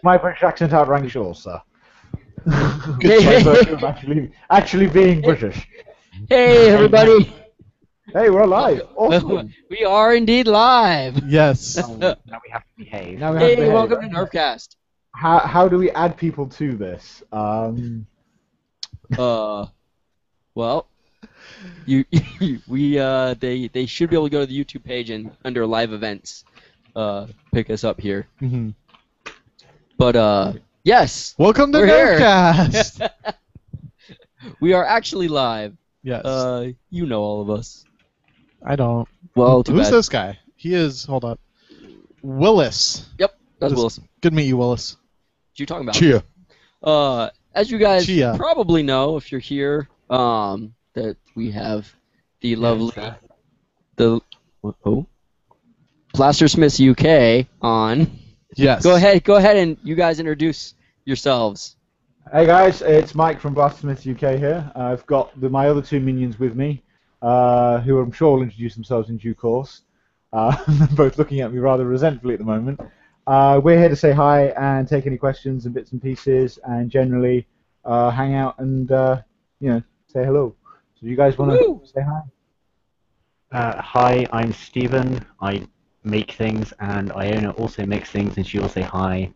My British accent outranks yours, sir. Good By choice. virtue of actually being British. Hey, everybody. Hey, we're alive. Awesome. We are indeed live. Yes. Now we have to behave. Now we have Hey, to behave. welcome to Nerfcast. How do we add people to this? Well, they should be able to go to the YouTube page and under live events, pick us up here. Mhm. But yes, Welcome to we're here. Nerfcast. We are actually live. Yes. You know all of us. I don't. Well, too Who's bad. this guy? He is. Hold up. Willis. Yep, that's This- Willis. Good to meet you, Willis. What you talking about? Chia. As you guys Chia. probably know, if you're here, that we have the lovely Blastersmiths UK on. Yes. Go ahead, and you guys introduce yourselves. Hey guys, it's Mike from Blastersmiths UK here. I've got my other two minions with me, who I'm sure will introduce themselves in due course. They're both looking at me rather resentfully at the moment. We're here to say hi and take any questions and bits and pieces, and generally hang out and say hello. So you guys want to say hi? Hi, I'm Stephen. I make things, and Iona also makes things, and she'll say hi.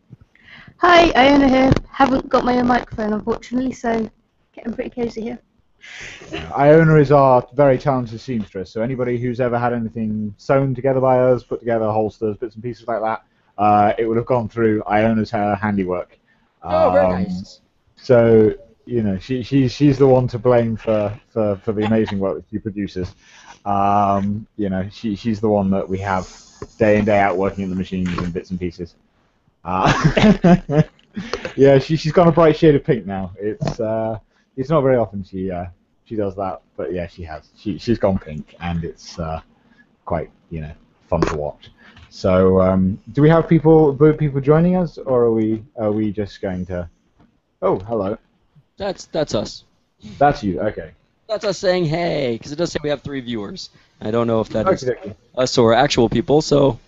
Hi, Iona here. Haven't got my own microphone, unfortunately, so getting pretty cozy here. Iona is our very talented seamstress, so anybody who's ever had anything sewn together by us, put together holsters, bits and pieces like that, it would have gone through Iona's handiwork. Oh, very nice. So, she's the one to blame for the amazing work that she produces. She's the one that we have day in, day out working at the machines and bits and pieces. Yeah, she's got a bright shade of pink now. It's not very often she does that, but yeah, she has. She's gone pink, and it's quite fun to watch. So, do we have people joining us, or are we just going to? Oh, hello. That's us. That's you. Okay. That's us saying hey, because it does say we have 3 viewers. I don't know if that is Okay. us or actual people, so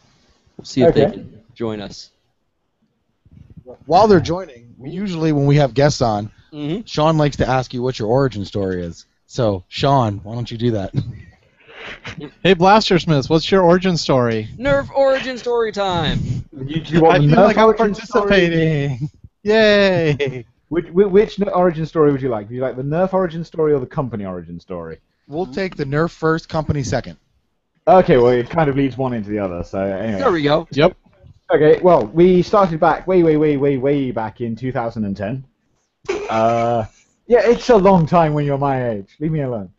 we'll see if they Okay. can join us. While they're joining, usually when we have guests on, Mm-hmm. Sean likes to ask you what your origin story is. So, Sean, why don't you do that? Hey, Blastersmiths, what's your origin story? Nerf origin story time. You want I the feel Nerf like I'm origin story? participating. Yay! Which origin story would you like? Would you like the Nerf origin story or the company origin story? We'll take the Nerf first, company second. Okay, well, it kind of leads one into the other, so anyway. There we go. Yep. Okay, well, we started back way back in 2010. Yeah, it's a long time when you're my age. Leave me alone.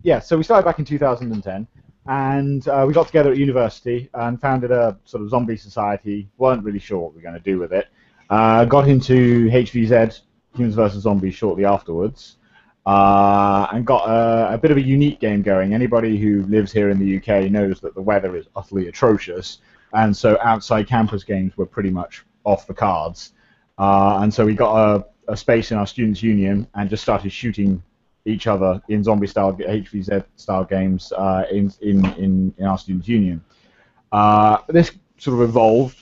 Yeah, so we started back in 2010, and we got together at university and founded a sort of zombie society. Weren't really sure what we were going to do with it. Got into HVZ, Humans vs. Zombies, shortly afterwards, and got a bit of a unique game going. Anybody who lives here in the UK knows that the weather is utterly atrocious, and so outside campus games were pretty much off the cards. And so we got a space in our students' union and just started shooting each other in zombie-style HVZ-style games in our students' union. This sort of evolved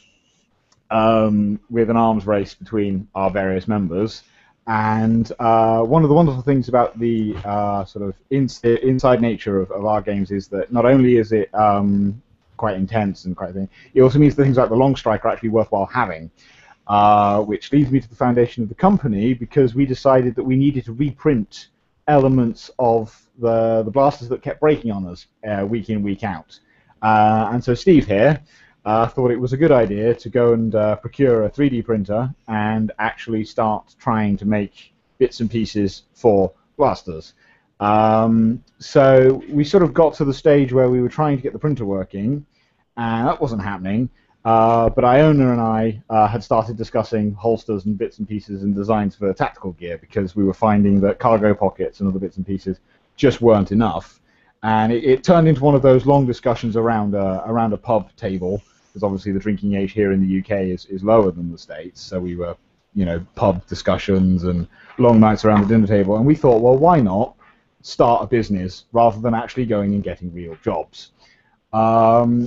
with an arms race between our various members, and one of the wonderful things about the sort of inside nature of our games is that not only is it quite intense and quite a thing, it also means that things like the long strike are actually worthwhile having. Which leads me to the foundation of the company, because we decided that we needed to reprint elements of the blasters that kept breaking on us week in, week out. And so Steve here thought it was a good idea to go and procure a 3D printer and actually start trying to make bits and pieces for blasters. So we sort of got to the stage where we were trying to get the printer working, and that wasn't happening. But Iona and I had started discussing holsters and bits and pieces and designs for tactical gear, because we were finding that cargo pockets and other bits and pieces just weren't enough. And it turned into one of those long discussions around a pub table, because obviously the drinking age here in the UK is lower than the States. So we were, pub discussions and long nights around the dinner table. And we thought, well, why not start a business rather than actually going and getting real jobs?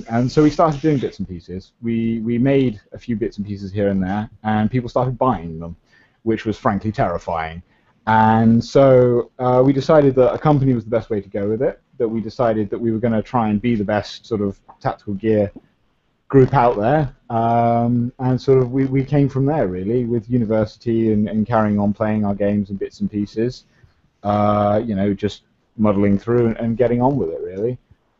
And so we started doing bits and pieces. We made a few bits and pieces here and there, and people started buying them, which was frankly terrifying. And so we decided that a company was the best way to go with it, that we decided that we were going to try and be the best sort of tactical gear group out there. And sort of we came from there, really, with university and carrying on playing our games and bits and pieces, just muddling through and getting on with it, really.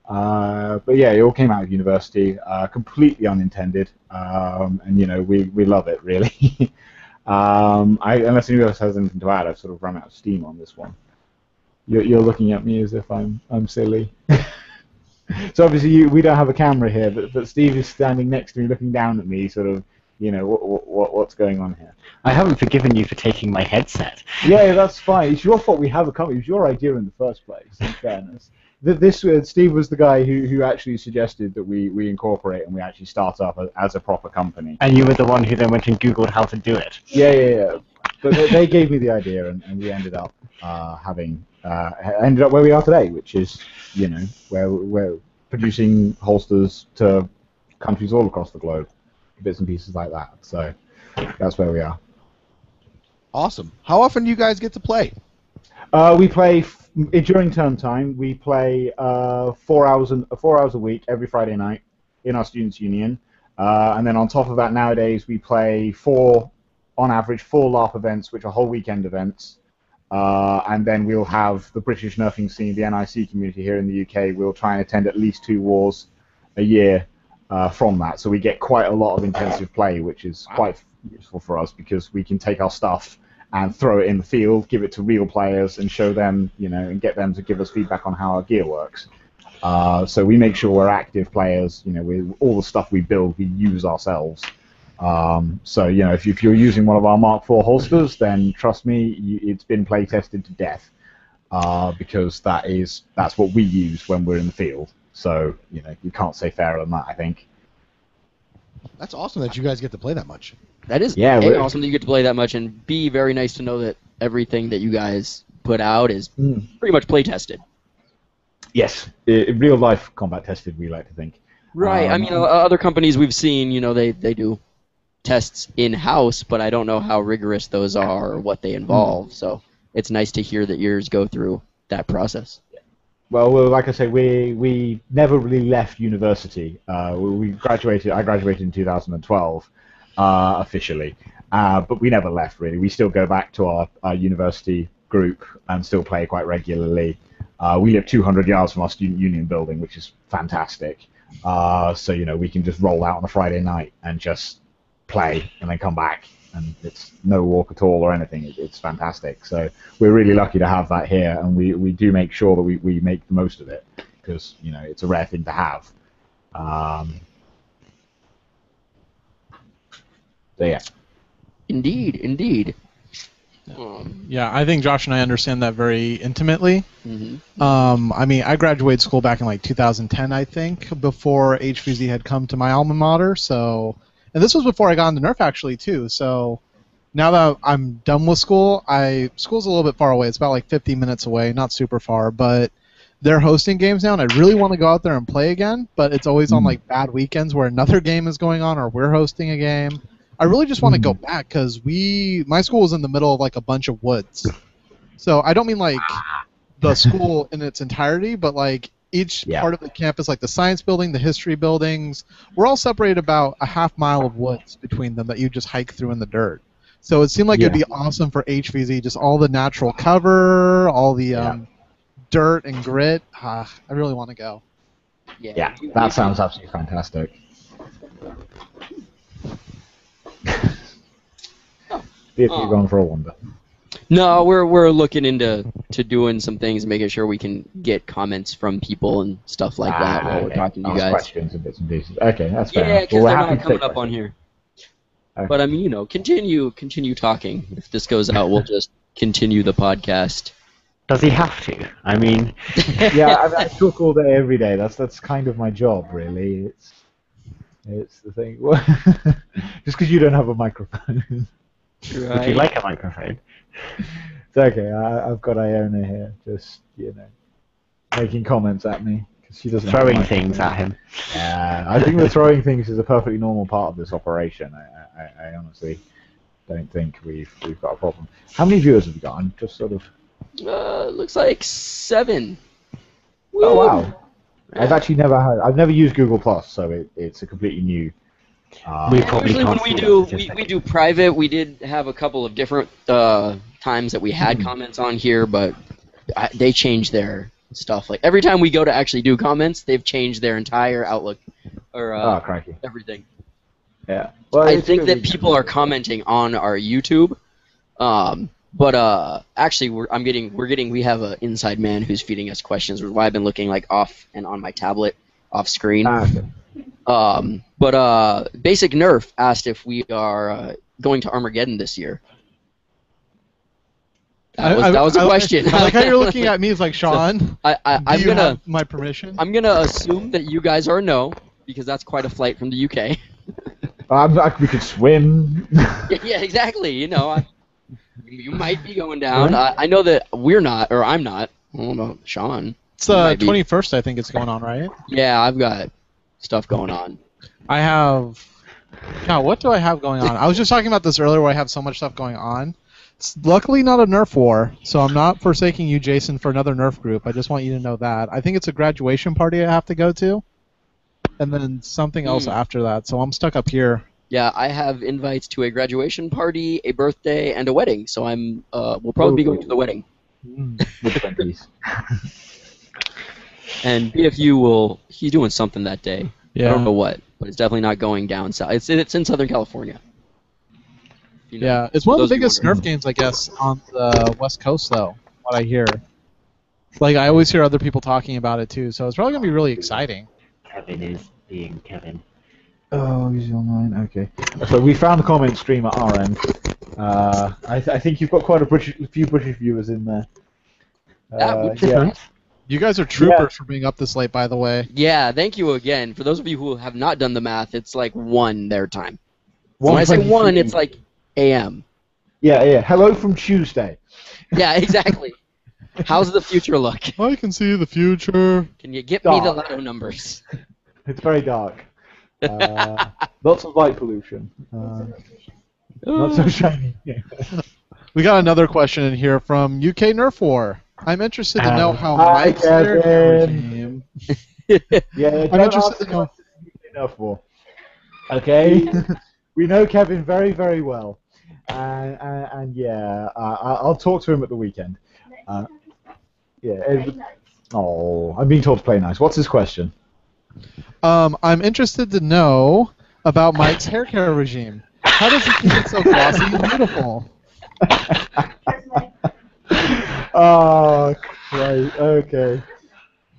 But yeah, it all came out of university, completely unintended, and we love it, really. Unless anyone else has anything to add, I've sort of run out of steam on this one. You're looking at me as if I'm silly. So obviously we don't have a camera here, but Steve is standing next to me, looking down at me, sort of, what's going on here? I haven't forgiven you for taking my headset. Yeah, that's fine. It's your fault we have a company. It was your idea in the first place, in fairness. Steve was the guy who actually suggested that we incorporate and we actually start up as a proper company. And you were the one who then went and Googled how to do it. Yeah. But they gave me the idea, and we ended up ended up where we are today, which is, where we're producing holsters to countries all across the globe, bits and pieces like that. So that's where we are. Awesome. How often do you guys get to play? We play during term time. We play 4 hours a week every Friday night in our students' union, and then on top of that, nowadays we play on average four LARP events, which are whole weekend events, and then we'll have the British nerfing scene, the NIC community here in the UK. We'll try and attend at least 2 wars a year from that, so we get quite a lot of intensive play, which is quite useful for us because we can take our stuff and throw it in the field, give it to real players, and show them, and get them to give us feedback on how our gear works. So we make sure we're active players. With all the stuff we build, we use ourselves. So if you're using one of our Mark IV holsters, then trust me, it's been play tested to death, because that's what we use when we're in the field. So you can't say fairer than that, I think. That's awesome that you guys get to play that much. That is awesome that you get to play that much, and B, very nice to know that everything that you guys put out is pretty much play tested. Yes, real life combat tested, we like to think. Right. I mean, other companies we've seen, they do tests in-house, but I don't know how rigorous those are or what they involve. So it's nice to hear that yours go through that process. Well, like I say, we never really left university. I graduated in 2012 officially, but we never left really. We still go back to our university group and still play quite regularly. We live 200 yards from our student union building, which is fantastic. So we can just roll out on a Friday night and just play and then come back, and it's no walk at all or anything. It's fantastic. So we're really lucky to have that here, and we do make sure that we make the most of it, because it's a rare thing to have. So yeah. Indeed. Yeah, I think Josh and I understand that very intimately. Mm-hmm. I mean, I graduated school back in like 2010, I think, before HVZ had come to my alma mater. So, and this was before I got into Nerf actually too. So now that I'm done with school, school's a little bit far away. It's about like 50 minutes away, not super far, but they're hosting games now, and I really want to go out there and play again. But it's always on like bad weekends where another game is going on or we're hosting a game. I really just want to go back because my school was in the middle of like a bunch of woods. So I don't mean like the school in its entirety, but like each part of the campus, like the science building, the history buildings, we're all separated about a half mile of woods between them that you just hike through in the dirt. So it seemed like it'd be awesome for HVZ, just all the natural cover, all the dirt and grit. I really want to go. Yeah, that sounds absolutely fantastic. B.F.U going for a wander. No, we're looking into doing some things, making sure we can get comments from people and stuff like that while we're talking to you guys. Questions and bits and pieces. Okay, that's fair. Yeah, because they're not coming up on here. Okay. But I mean, continue talking. If this goes out, we'll just continue the podcast. Does he have to? I mean, I talk all day, every day. That's kind of my job, really. It's the thing. Just because you don't have a microphone. Right. Would you like a microphone? It's okay. I've got Iona here, just making comments at me She doesn't Throwing have things at him. Yeah, I think the throwing things is a perfectly normal part of this operation. I honestly don't think we've got a problem. How many viewers have we got? I'm just sort of. Looks like 7. Oh Woo! wow! I've never used Google Plus, so it's a completely new. We probably Usually when can't we see do that we do private, we did have a couple of different times that we had comments on here, but they changed their stuff. Like every time we go to actually do comments, they've changed their entire outlook or crikey. everything. Yeah. Well, I it's think good that we- people are commenting on our YouTube, but actually we have an inside man who's feeding us questions, which is why I've been looking like off and on my tablet off screen. Okay. But Basic Nerf asked if we are going to Armageddon this year. That was a question. I like how you're looking at me as like, Sean, I'm do you have my permission? I'm gonna assume that you guys are no, because that's quite a flight from the UK. We could swim. Yeah, exactly. You know, you might be going down. I know that we're not, or I'm not. I don't know about Sean. It's the 21st, I think it's going on, right? Yeah, I've got stuff going on. I have. God, what do I have going on? I was just talking about this earlier, where I have so much stuff going on. It's luckily not a Nerf war, so I'm not forsaking you, Jason, for another Nerf group. I just want you to know that. I think it's a graduation party I have to go to, and then something else after that. So I'm stuck up here. Yeah, I have invites to a graduation party, a birthday, and a wedding. So we'll probably be going to the wedding. With 20s. And B.F.U. he's doing something that day. Yeah. I don't know what, but it's definitely not going down south. It's in Southern California. You know, Yeah, it's one of those the of you biggest wondering. Nerf games, I guess, on the West Coast, though, what I hear. Like, I always hear other people talking about it, too, so it's probably going to be really exciting. Kevin is being Kevin. Oh, he's online. Okay. So we found the comment stream at our end. I think you've got quite a few British viewers in there. Yeah. You guys are troopers for being up this late, by the way. Yeah, thank you again. For those of you who have not done the math, it's like 1 their time. So when I say 1, it's like AM. Yeah. Hello from Tuesday. Yeah, exactly. How's the future look? I can see the future. Can you get me the lotto numbers? It's very dark. Lots of light pollution. Not so shiny. We got another question in here from UK Nerf War. I'm interested to know how hi, Mike's hair Kevin. regime. Yeah, I'm interested to know. Enough for. Okay, we know Kevin very, very well, and yeah, I'll talk to him at the weekend. I'm being told to play nice. What's his question? I'm interested to know about Mike's hair care regime. How does he keep it so glossy and beautiful? Oh, right. Okay.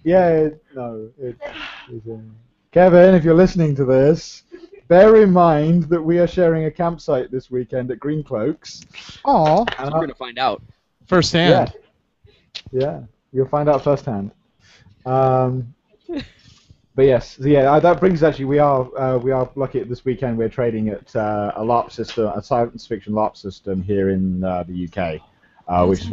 Yeah. Kevin, if you're listening to this, bear in mind that we are sharing a campsite this weekend at Green Cloaks. Aw. So we're going to find out. Firsthand. Yeah. You'll find out firsthand. But yes, that brings actually we are lucky this weekend. We're trading at a LARP system, a science fiction LARP system here in the UK, which is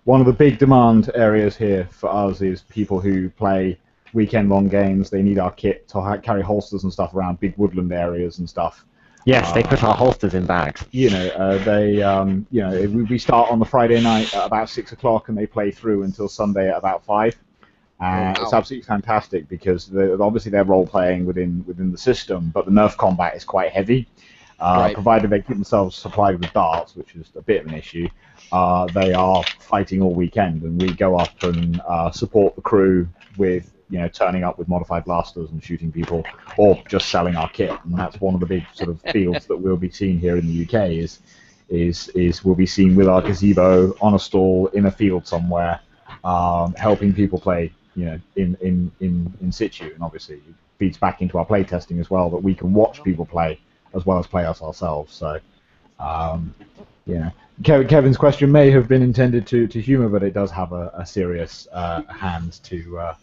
one of the big demand areas here for us is people who play weekend-long games. They need our kit to carry holsters and stuff around big woodland areas and stuff. Yes, they put our holsters in bags. We start on the Friday night at about 6 o'clock and they play through until Sunday at about 5. It's absolutely fantastic because obviously they're role-playing within the system, but the Nerf combat is quite heavy. Provided they keep themselves supplied with darts, which is a bit of an issue, they are fighting all weekend, and we go up and support the crew with turning up with modified blasters and shooting people, or just selling our kit. And that's one of the big sort of fields that we'll be seeing here in the UK is we'll be seen with our gazebo on a stall in a field somewhere, helping people play in situ, and obviously it feeds back into our play testing as well that we can watch people play as well as play us ourselves. So, Kevin's question may have been intended to humour, but it does have a serious hand to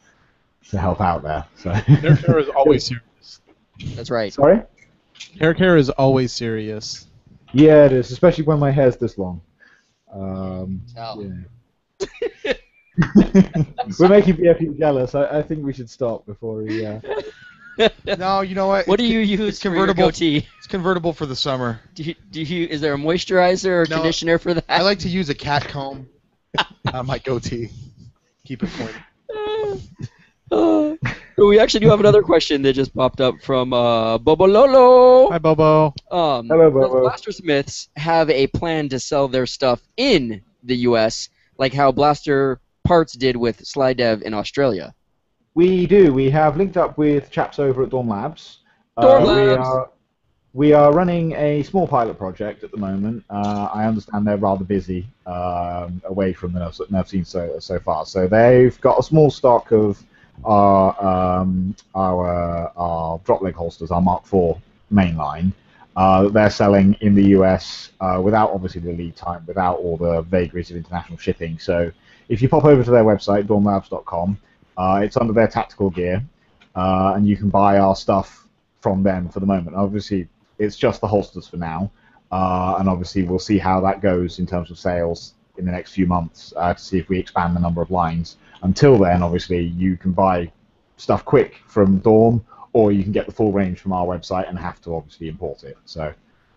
help out there. So. Hair care is always serious. That's right. Sorry? Hair care is always serious. Yeah, it is, especially when my hair's this long. We're making B.F.U jealous. I think we should stop before he. No, you know what? What do you use It's for your convertible. goatee? It's convertible for the summer. Is there a moisturizer or No, conditioner for that? I like to use a cat comb on my goatee. Keep it clean. We actually do have another question that just popped up from Bobo Lolo. Hi, Bobo. Hello, Does Bobo. Blastersmiths have a plan to sell their stuff in the U.S. like how Blaster Parts did with Sly Dev in Australia? We do. We have linked up with chaps over at Dawn Labs. Dawn Labs! We are running a small pilot project at the moment. I understand they're rather busy away from the Nerf scene so far. So they've got a small stock of our drop leg holsters, our Mark IV mainline. They're selling in the US without obviously the lead time, without all the vagaries of international shipping. So if you pop over to their website, dawnlabs.com, it's under their tactical gear, and you can buy our stuff from them for the moment. Obviously, it's just the holsters for now, and obviously we'll see how that goes in terms of sales in the next few months to see if we expand the number of lines. Until then, obviously, you can buy stuff quick from Dawn, or you can get the full range from our website and have to obviously import it. So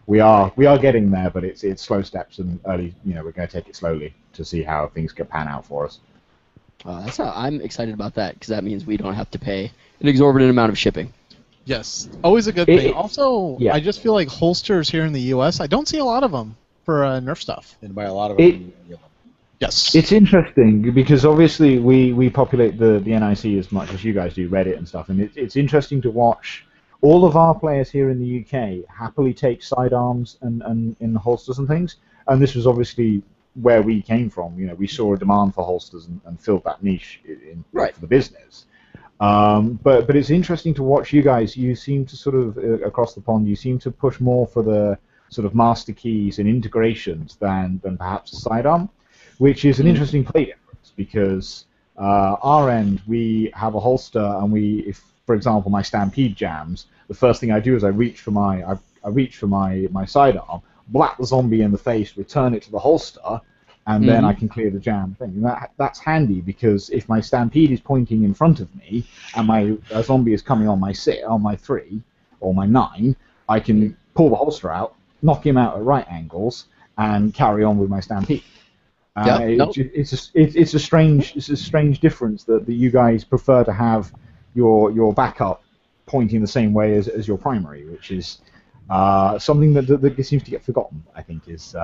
we are getting there, but it's slow steps and early. We're going to take it slowly to see how things can pan out for us. I'm excited about that because that means we don't have to pay an exorbitant amount of shipping. Yes, always a good thing. Also, yeah. I just feel like holsters here in the U.S., I don't see a lot of them for Nerf stuff. And by a lot of them, Yes. It's interesting because obviously we populate the NIC as much as you guys do, Reddit and stuff, and it's interesting to watch. All of our players here in the UK happily take sidearms and in holsters and things, and this was obviously where we came from. We saw a demand for holsters and filled that niche for the business. But it's interesting to watch you guys. You seem to sort of across the pond. You seem to push more for the sort of master keys and integrations than perhaps a sidearm, which is an interesting play difference because our end we have a holster and if for example my Stampede jams, the first thing I do is I reach for my sidearm, blap the zombie in the face, return it to the holster, and then I can clear the jam thing. And that's handy because if my Stampede is pointing in front of me and a zombie is coming on my 3 or my 9, I can pull the holster out, knock him out at right angles, and carry on with my Stampede. It's a strange difference that you guys prefer to have your backup pointing the same way as your primary, which is something that seems to get forgotten. I think is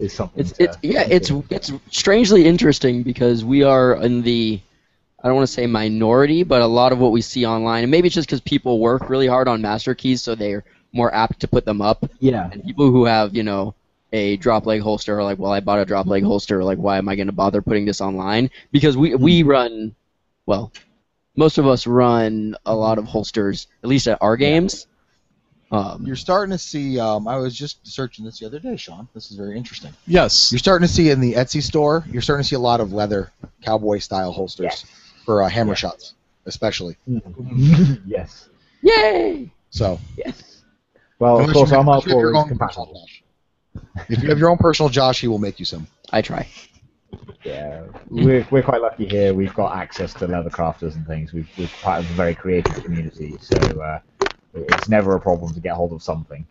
something. It's strangely interesting because we are in the, I don't want to say minority, but a lot of what we see online, and maybe it's just because people work really hard on master keys, so they're more apt to put them up. Yeah. And people who have a drop leg holster are like, well, I bought a drop leg holster. Like, why am I going to bother putting this online? Because we run, well, most of us run a lot of holsters, at least at our games. You're starting to see. I was just searching this the other day, Sean. This is very interesting. Yes. You're starting to see in the Etsy store. You're starting to see a lot of leather cowboy style holsters for hammer shots, especially. Yes. Yay! So. Yes. Well, of course, our Mark IV is compatible. If you have your own personal Josh, he will make you some. I try. Yeah, we're quite lucky here. We've got access to leather crafters and things. We're part of a very creative community, so it's never a problem to get hold of something.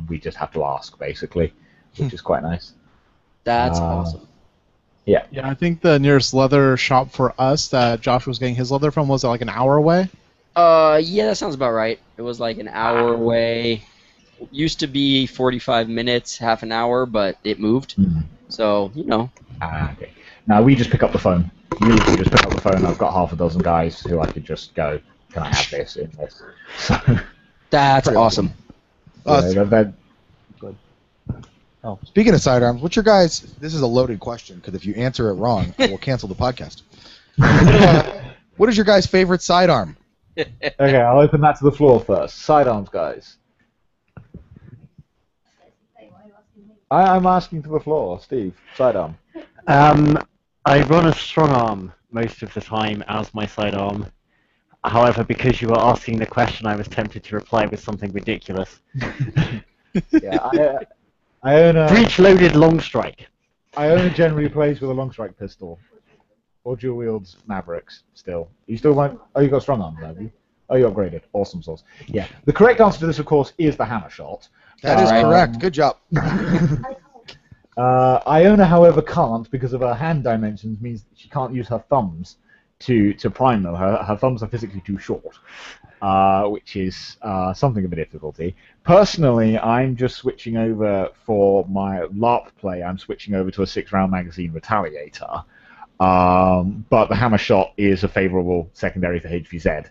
We just have to ask, basically, which is quite nice. That's awesome. Yeah. Yeah, I think the nearest leather shop for us that Josh was getting his leather from was like an hour away. Yeah, that sounds about right. It was like an hour away. Used to be 45 minutes, half an hour, but it moved. So, Okay. Now we just pick up the phone. You just pick up the phone. I've got half a dozen guys who I could just go, can I have this in this? So, that's awesome. Good. Oh, speaking of sidearms, what's your guys? This is a loaded question because if you answer it wrong, I will cancel the podcast. What is your guys' favorite sidearm? Okay, I'll open that to the floor first. Sidearms, guys. I'm asking to the floor, Steve. Sidearm. I run a strong arm most of the time as my sidearm. However, because you were asking the question, I was tempted to reply with something ridiculous. Yeah, I own a breech-loaded long strike. I own a Gen plays with a long strike pistol. or dual wields Mavericks still? You still want? Oh, you got strong arms, have you? Oh, you upgraded. Awesome sauce. Yeah. The correct answer to this, of course, is the hammer shot. That is correct. Good job. Iona, however, can't because of her hand dimensions. Means that she can't use her thumbs to prime them. Her thumbs are physically too short, which is something of a difficulty. Personally, I'm just switching over for my LARP play. I'm switching over to a 6-round magazine Retaliator. But the hammer shot is a favourable secondary for HVZ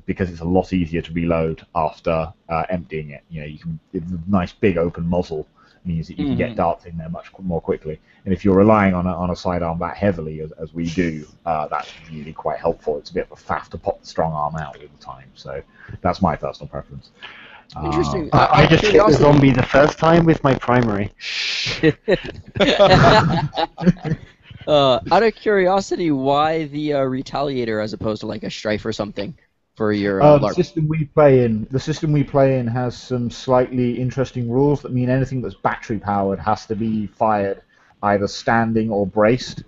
because it's a lot easier to reload after emptying it. You know, it's a nice big open muzzle means that you can get darts in there much more quickly. And if you're relying on a sidearm that heavily, as we do, that's really quite helpful. It's a bit of a faff to pop the strong arm out all the time. So that's my personal preference. Interesting. I just hit the zombie the first time with my primary. Out of curiosity, why the Retaliator as opposed to like a Strife or something for your the LARP? system we play in has some slightly interesting rules that mean anything that's battery powered has to be fired either standing or braced.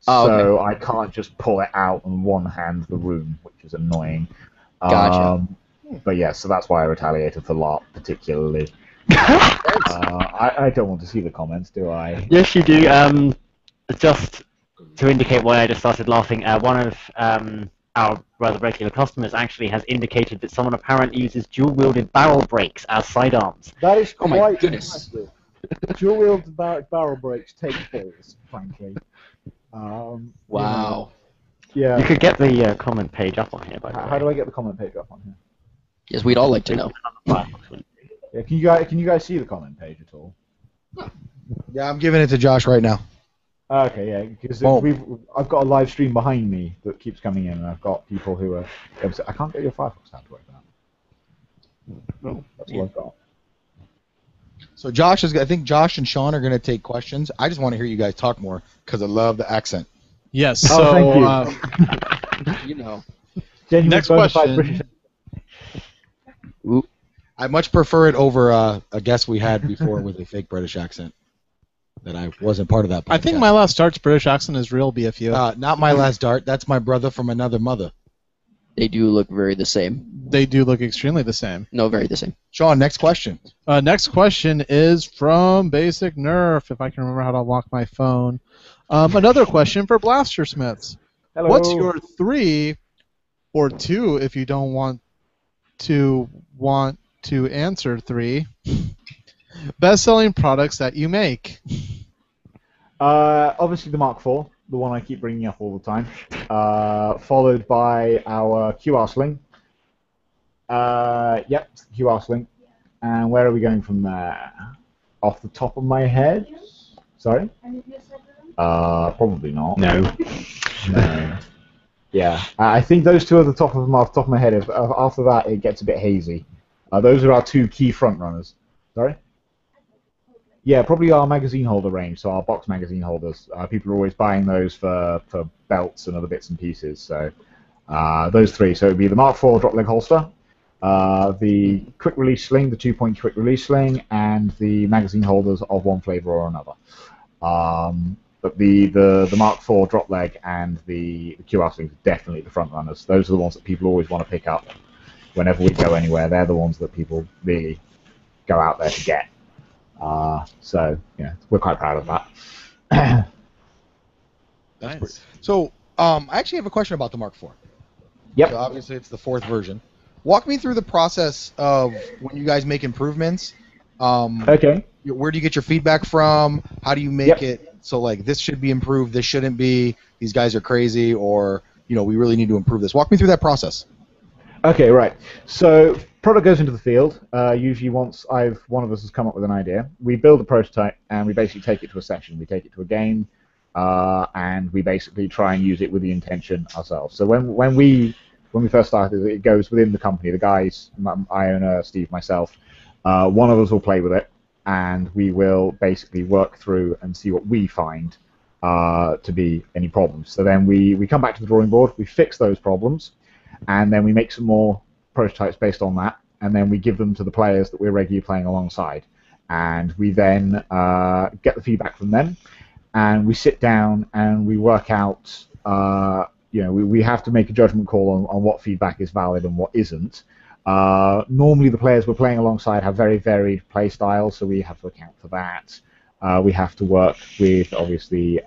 Oh, okay. So I can't just pull it out and one-hand the room, which is annoying. Gotcha. But yeah, so that's why I retaliated for LARP particularly. I don't want to see the comments, do I? Yes, you do. Just to indicate why I just started laughing, one of our rather regular customers actually has indicated that someone apparently uses dual-wielded barrel brakes as sidearms. That is Oh my quite goodness. impressive. Dual-wielded barrel brakes take falls, frankly. Wow. Yeah. You could get the comment page up on here, by the way. How do I get the comment page up on here? Yes, we'd all like to know. Yeah, can you guys see the comment page at all? Yeah, I'm giving it to Josh right now. Okay, yeah, because I've got a live stream behind me that keeps coming in, and I've got people who are. I can't get your Firefox tab to work now. That's all I've got. So I think Josh and Sean are going to take questions. I just want to hear you guys talk more because I love the accent. Yes. Oh, So, thank you. You know. Genuine Next bona fide question. British. I much prefer it over a guest we had before with a fake British accent. That I wasn't part of that podcast. I think my last dart's British accent is real B.F.U. Not my last dart. That's my brother from another mother. They do look very the same. They do look extremely the same. No, very the same. Sean, next question. Next question is from Basic Nerf, if I can remember how to lock my phone. Another question for Blastersmiths. Hello. What's your 3 or 2 if you don't want to answer 3 best-selling products that you make? Obviously the Mark IV, the one I keep bringing up all the time, followed by our QR Sling. Yep, QR Sling. And where are we going from there? Off the top of my head? Sorry? Probably not. No. No. Yeah, I think those two are the top of my head. After that, it gets a bit hazy. Those are our 2 key front runners. Sorry? Yeah, probably our magazine holder range, so our box magazine holders. People are always buying those for belts and other bits and pieces. So those 3. So it would be the Mark IV drop leg holster, the quick release sling, the 2-point quick release sling, and the magazine holders of one flavor or another. But the Mark IV drop leg and the QR slings are definitely the front runners. Those are the ones that people always want to pick up whenever we go anywhere. They're the ones that people really go out there to get. So yeah, we're quite proud of that. Nice. So I actually have a question about the Mark IV. Yep. So obviously it's the 4th version. Walk me through the process of when you guys make improvements. Okay. Where do you get your feedback from? How do you make it so like this should be improved, this shouldn't be, these guys are crazy, or we really need to improve this? Walk me through that process. Okay, right. So product goes into the field. Usually once one of us has come up with an idea, we build a prototype and we basically take it to a session. We take it to a game, and we basically try and use it with the intention ourselves. So when we first started, it goes within the company. The guys, Iona, Steve, myself, one of us will play with it, and we will basically work through and see what we find to be any problems. So then we come back to the drawing board, we fix those problems, and then we make some more prototypes based on that, and then we give them to the players that we're regularly playing alongside. And we then get the feedback from them, and we sit down and we work out. We have to make a judgment call on what feedback is valid and what isn't. Normally, the players we're playing alongside have very varied play styles, so we have to account for that. We have to work with, obviously,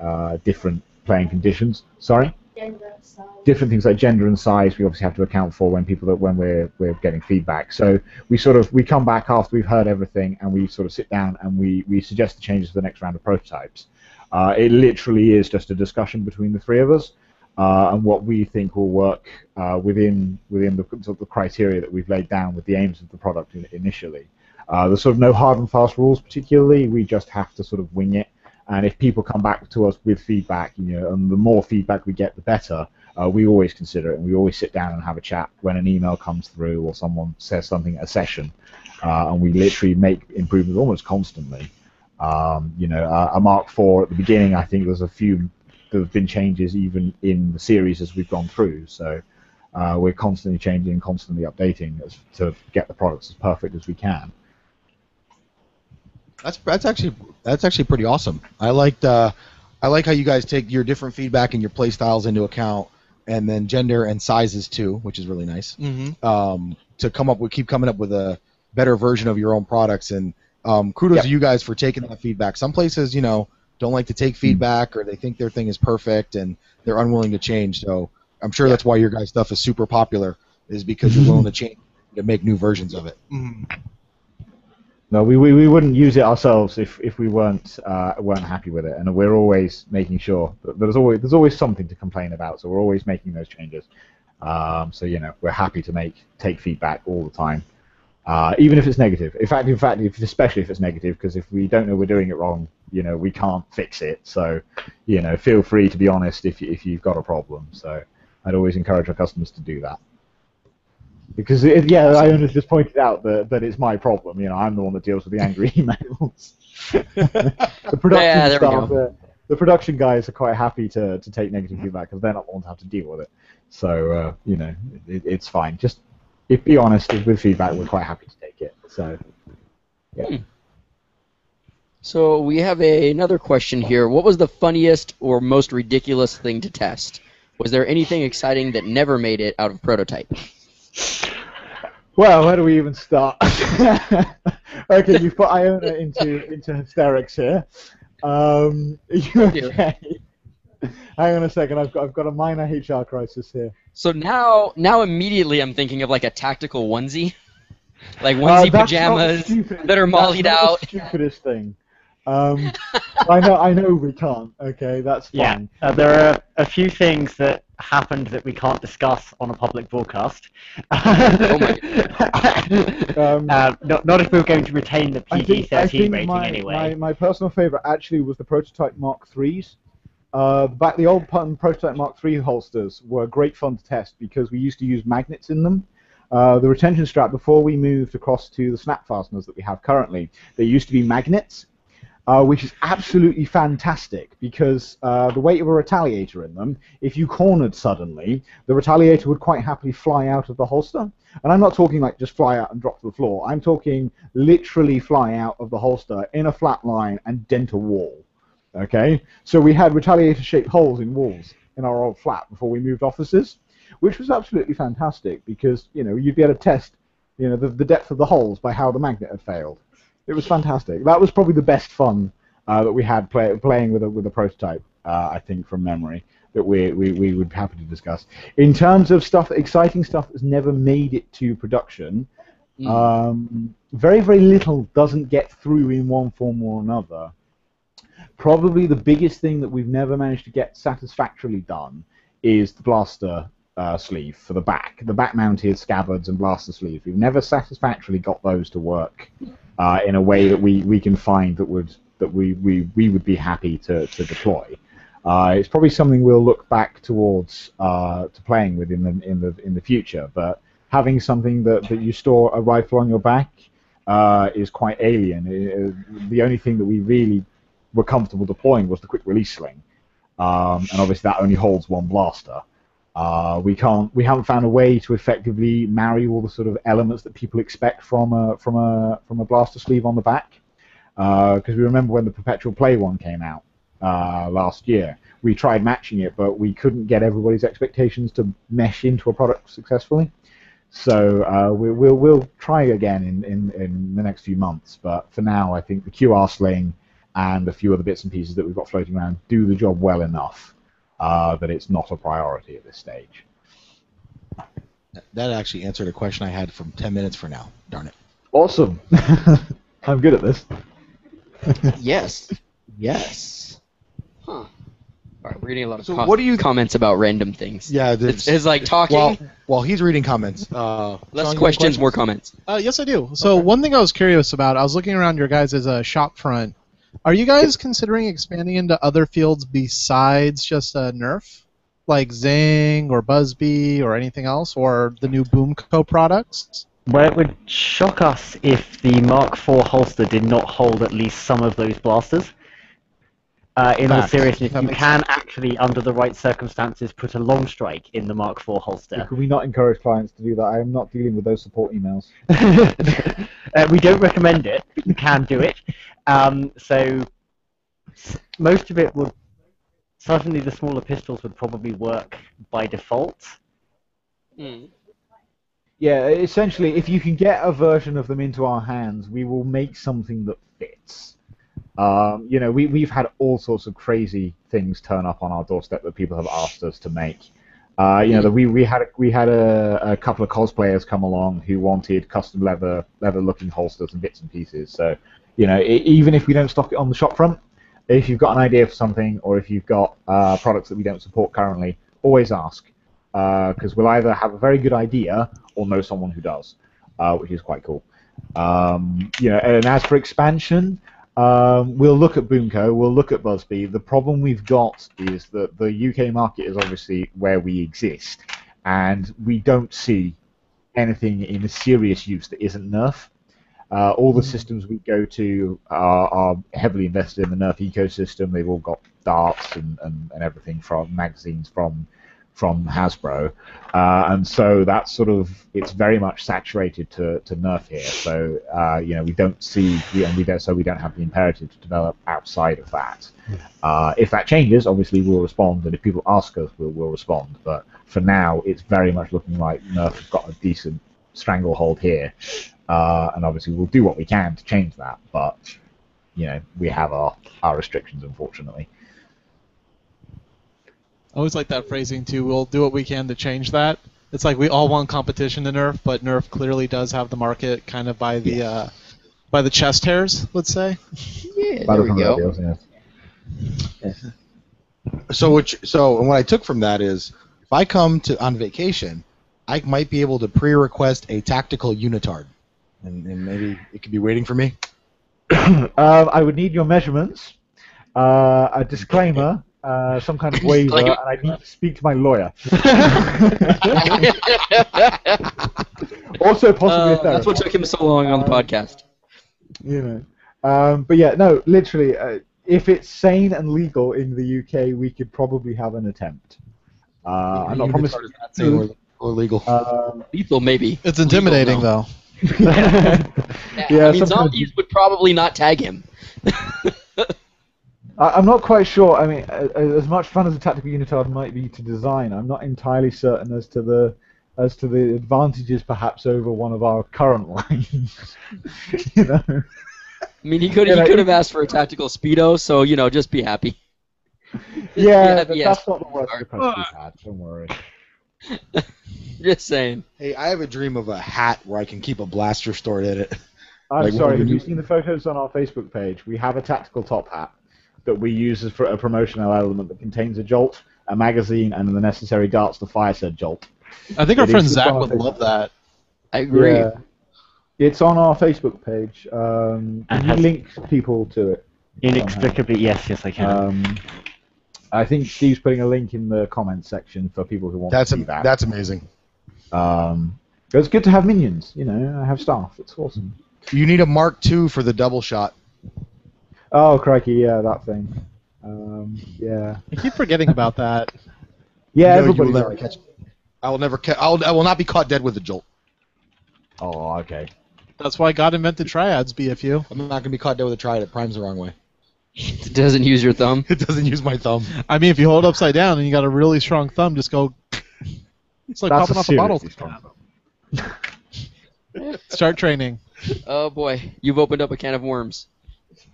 different playing conditions. Sorry? Gender, size. Different things like gender and size we obviously have to account for when we're getting feedback. So we come back after we've heard everything and we sort of sit down and we suggest the changes for the next round of prototypes. It literally is just a discussion between the three of us and what we think will work within the sort of the criteria that we've laid down with the aims of the product initially. There's sort of no hard and fast rules particularly. We just have to sort of wing it. And if people come back to us with feedback, and the more feedback we get, the better. We always consider it, and we always sit down and have a chat when an email comes through or someone says something at a session, and we literally make improvements almost constantly. A Mark IV at the beginning, I think there have been changes even in the series as we've gone through. So we're constantly changing and constantly updating to get the products as perfect as we can. That's actually pretty awesome. I like how you guys take your different feedback and your play styles into account, and then gender and sizes too, which is really nice. Mm-hmm. To keep coming up with a better version of your own products. And kudos to you guys for taking that feedback. Some places, don't like to take feedback, or they think their thing is perfect and they're unwilling to change. So I'm sure that's why your guys' stuff is super popular, is because you're willing to change to make new versions of it. Mm-hmm. No, we wouldn't use it ourselves if we weren't happy with it, and we're always making sure that there's always something to complain about, so we're always making those changes. We're happy to take feedback all the time, even if it's negative. In fact, especially if it's negative, because if we don't know we're doing it wrong, we can't fix it. So, feel free to be honest if you've got a problem. So, I'd always encourage our customers to do that. Because I only just pointed out that it's my problem. I'm the one that deals with the angry emails. The production guys are quite happy to take negative feedback because they're not the ones who have to deal with it. So it's fine. Just be honest with feedback. We're quite happy to take it. So yeah. So we have another question here. What was the funniest or most ridiculous thing to test? Was there anything exciting that never made it out of prototype? Well, where do we even start? Okay, you've put Iona into hysterics here. Okay. Hang on a second. I've got a minor HR crisis here. So now immediately I'm thinking of like a tactical onesie, like onesie pajamas that are mollied out. That's the stupidest thing. I know we can't. Okay, that's fine. Yeah, there are a few things that happened that we can't discuss on a public broadcast. Oh my God. Not if we were going to retain the PG-13 rating anyway. My personal favourite actually was the prototype Mark IIIs. The old prototype Mark III holsters were great fun to test because we used to use magnets in them. The retention strap, before we moved across to the snap fasteners that we have currently, they used to be magnets. Which is absolutely fantastic because the weight of a retaliator in them, if you cornered suddenly, the retaliator would quite happily fly out of the holster. And I'm not talking like just fly out and drop to the floor. I'm talking literally fly out of the holster in a flat line and dent a wall. Okay? So we had retaliator-shaped holes in walls in our old flat before we moved offices, which was absolutely fantastic because, you'd be able to test, the depth of the holes by how the magnet had failed. It was fantastic. That was probably the best fun that we had playing with a prototype. I think from memory that we would be happy to discuss. In terms of exciting stuff that's never made it to production, very very little doesn't get through in one form or another. Probably the biggest thing that we've never managed to get satisfactorily done is the blaster sleeve for the back-mounted scabbards and blaster sleeve. We've never satisfactorily got those to work in a way that we can find that we would be happy to deploy. It's probably something we'll look back towards to playing with in the future. But having something that you store a rifle on your back is quite alien. The only thing that we really were comfortable deploying was the quick release sling, and obviously that only holds one blaster. We haven't found a way to effectively marry all the sort of elements that people expect from a blaster sleeve on the back. Because we remember when the Perpetual Play one came out, last year. We tried matching it, but we couldn't get everybody's expectations to mesh into a product successfully. So we'll try again in the next few months. But for now, I think the QR sling and a few other bits and pieces that we've got floating around do the job well enough that it's not a priority at this stage. That actually answered a question I had from 10 minutes from now. Darn it. Awesome. I'm good at this. Yes. Yes. Huh. All right, we're getting a lot of So what do you comments about random things. Yeah, it's like talking. While he's reading comments. Less questions, more comments. Yes, I do. So one thing I was curious about, I was looking around your guys' shop front. Are you guys considering expanding into other fields besides just Nerf? Like Zing or Buzzbee or anything else? Or the new Boomco products? Well, it would shock us if the Mark IV holster did not hold at least some of those blasters. In all seriousness, you can actually, under the right circumstances, put a long strike in the Mark IV holster. Could we not encourage clients to do that? I am not dealing with those support emails. We don't recommend it, but you can do it. So most of it would, certainly the smaller pistols would probably work by default. Mm. Yeah, essentially, if you can get a version of them into our hands, we will make something that fits. You know, we've had all sorts of crazy things turn up on our doorstep that people have asked us to make. You know, we had a couple of cosplayers come along who wanted custom leather looking holsters and bits and pieces. So, you know, even if we don't stock it on the shop front, if you've got an idea for something or if you've got products that we don't support currently, always ask, because we'll either have a very good idea or know someone who does, which is quite cool. You know, and as for expansion. We'll look at Boomco, we'll look at Buzzbee. The problem we've got is that the UK market is obviously where we exist, and we don't see anything in a serious use that isn't Nerf. All the systems we go to are heavily invested in the Nerf ecosystem. They've all got darts and everything from magazines from Hasbro, and so that's sort of, it's very much saturated to Nerf here. So you know, we don't see, we don't have the imperative to develop outside of that. If that changes, obviously we'll respond, and if people ask us, we'll respond. But for now, it's very much looking like Nerf has got a decent stranglehold here, and obviously we'll do what we can to change that. But you know, we have our restrictions, unfortunately. I always like that phrasing too. We'll do what we can to change that. It's like we all want competition to Nerf, but Nerf clearly does have the market kind of by the chest hairs, let's say. Yeah, there we go. So what I took from that is, if I come on vacation, I might be able to pre-request a tactical unitard, and maybe it could be waiting for me. I would need your measurements, a disclaimer. Some kind of waiver, and I need to speak to my lawyer. Also, possibly a therapist. That's what took him so long on the podcast. You know, but yeah, no, literally, if it's sane and legal in the UK, we could probably have an attempt. I'm not promising not sane or legal. Lethal, maybe. It's intimidating, though. Yeah, I mean, zombies would probably not tag him. I'm not quite sure. I mean, as much fun as a tactical unitard might be to design, I'm not entirely certain as to the advantages, perhaps, over one of our current lines. You know. I mean, he could have asked for a tactical speedo, so you know, just be happy. Yeah, that's not the worst request we've had. Don't worry. Just saying. Hey, I have a dream of a hat where I can keep a blaster stored in it. I'm sorry. Have you seen the photos on our Facebook page? We have a tactical top hat that we use as for a promotional element that contains a jolt, a magazine, and the necessary darts to fire said jolt. I think our friend Zach would love that. I agree. Yeah. It's on our Facebook page. Can you link people to it? Inexplicably, yes, I can. I think Steve's putting a link in the comments section for people who want to see that. That's amazing. It's good to have minions. You know, I have staff. It's awesome. You need a Mark II for the double shot. Oh, crikey, yeah, that thing. Yeah. I keep forgetting about that. Yeah, No, everybody. you will never catch. I will not be caught dead with a jolt. Oh, okay. That's why God invented triads, B.F.U. I'm not going to be caught dead with a triad. It primes the wrong way. It doesn't use your thumb. It doesn't use my thumb. I mean, if you hold it upside down and you got a really strong thumb, just go. It's like That's popping off a bottle. seriously strong thumb. Start training. Oh boy, you've opened up a can of worms.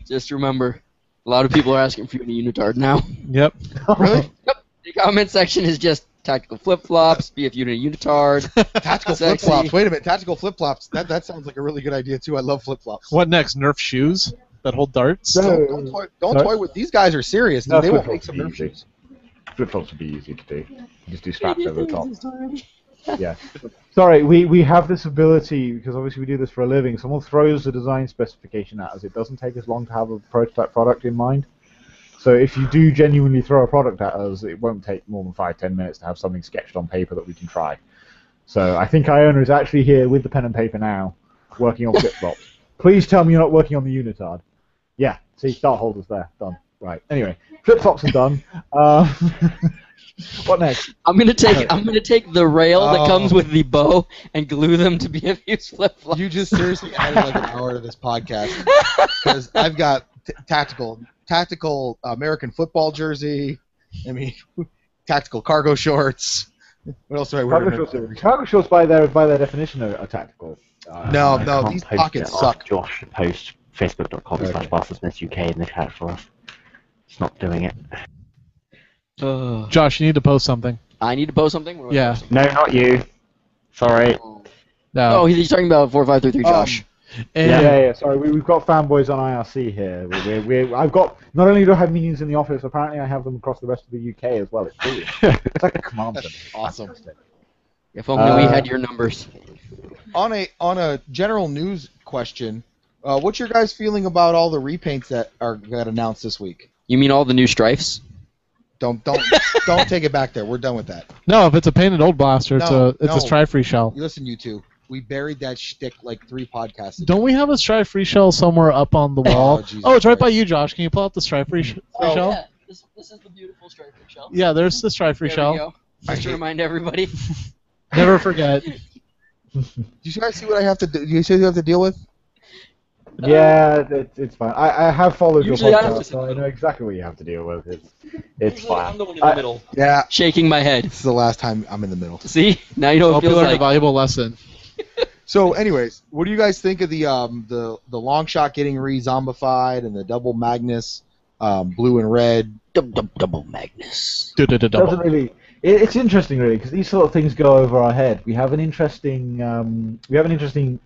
Just remember, a lot of people are asking for you in a unitard now. Yep. Really? Yep. The comment section is just tactical flip-flops, B.F.U. in a unitard. Tactical Sexy. flip-flops. Wait a minute. Tactical flip-flops. That sounds like a really good idea, too. I love flip-flops. What next? Nerf shoes that hold darts? No. Don't toy with these guys. Are serious. No, They will flip-flops make some would be Nerf easy. shoes. Flip-flops would be easy to do. You just do straps over the top. Yeah. Sorry, we have this ability, because obviously we do this for a living. Someone throws a design specification at us. It doesn't take us long to have a prototype product in mind. So if you do genuinely throw a product at us, it won't take more than 5-10 minutes to have something sketched on paper that we can try. So I think Iona is actually here with the pen and paper now, working on flip-flops. Please tell me you're not working on the unitard. Yeah, see, start holders there. Done. Right. Anyway, flip-flops are done. What next? I'm gonna take the rail that comes with the bow and glue them to B.F.U's flip-flops. You just seriously added like an hour to this podcast because I've got tactical American football jersey. I mean, tactical cargo shorts. What else do I wear? Cargo shorts by their definition are tactical. No, I can't these post pockets it. suck. Ask Josh to post facebook.com/Blastersmiths UK in the chat for us. It's not doing it. Josh, you need to post something. I need to post something? What do I Yeah. post? No, not you. Sorry. No. Oh, he's talking about 4533 Josh. And Yeah. Sorry, we've got fanboys on IRC here. I've got, not only do I have minions in the office, apparently I have them across the rest of the UK as well. It's brilliant. It's like a command center. Awesome. Fantastic. If only we had your numbers. On a general news question, what's your guys' feeling about all the repaints that got announced this week? You mean all the new strifes? Don't take it back there. We're done with that. no, if it's a painted old blaster, No, it's a stripe-free shell. You listen, you two. We buried that shtick like 3 podcasts ago. Don't we have a stripe-free shell somewhere up on the wall? Jesus It's right by Christ. you, Josh. Can you pull out the stripe-free shell? Yeah. This is the beautiful stripe-free shell. Yeah, there's the stripe-free There shell. we go. Just to remind everybody. Never forget. Do you guys see what I have to do? Do you see what you have to deal with? Yeah, it's fine. I have followed your Usually I have podcast, to- so I know exactly what you have to deal with. It's Usually fine. I'm the one in the middle, Yeah. shaking my head. This is the last time I'm in the middle. See? Now you know what Hope it you feels learned a like. valuable lesson. So, anyways, what do you guys think of the long shot getting re-zombified and the double Magnus, blue and red? Double Magnus. Doesn't really. It's interesting, really, because these sort of things go over our head. We have an interesting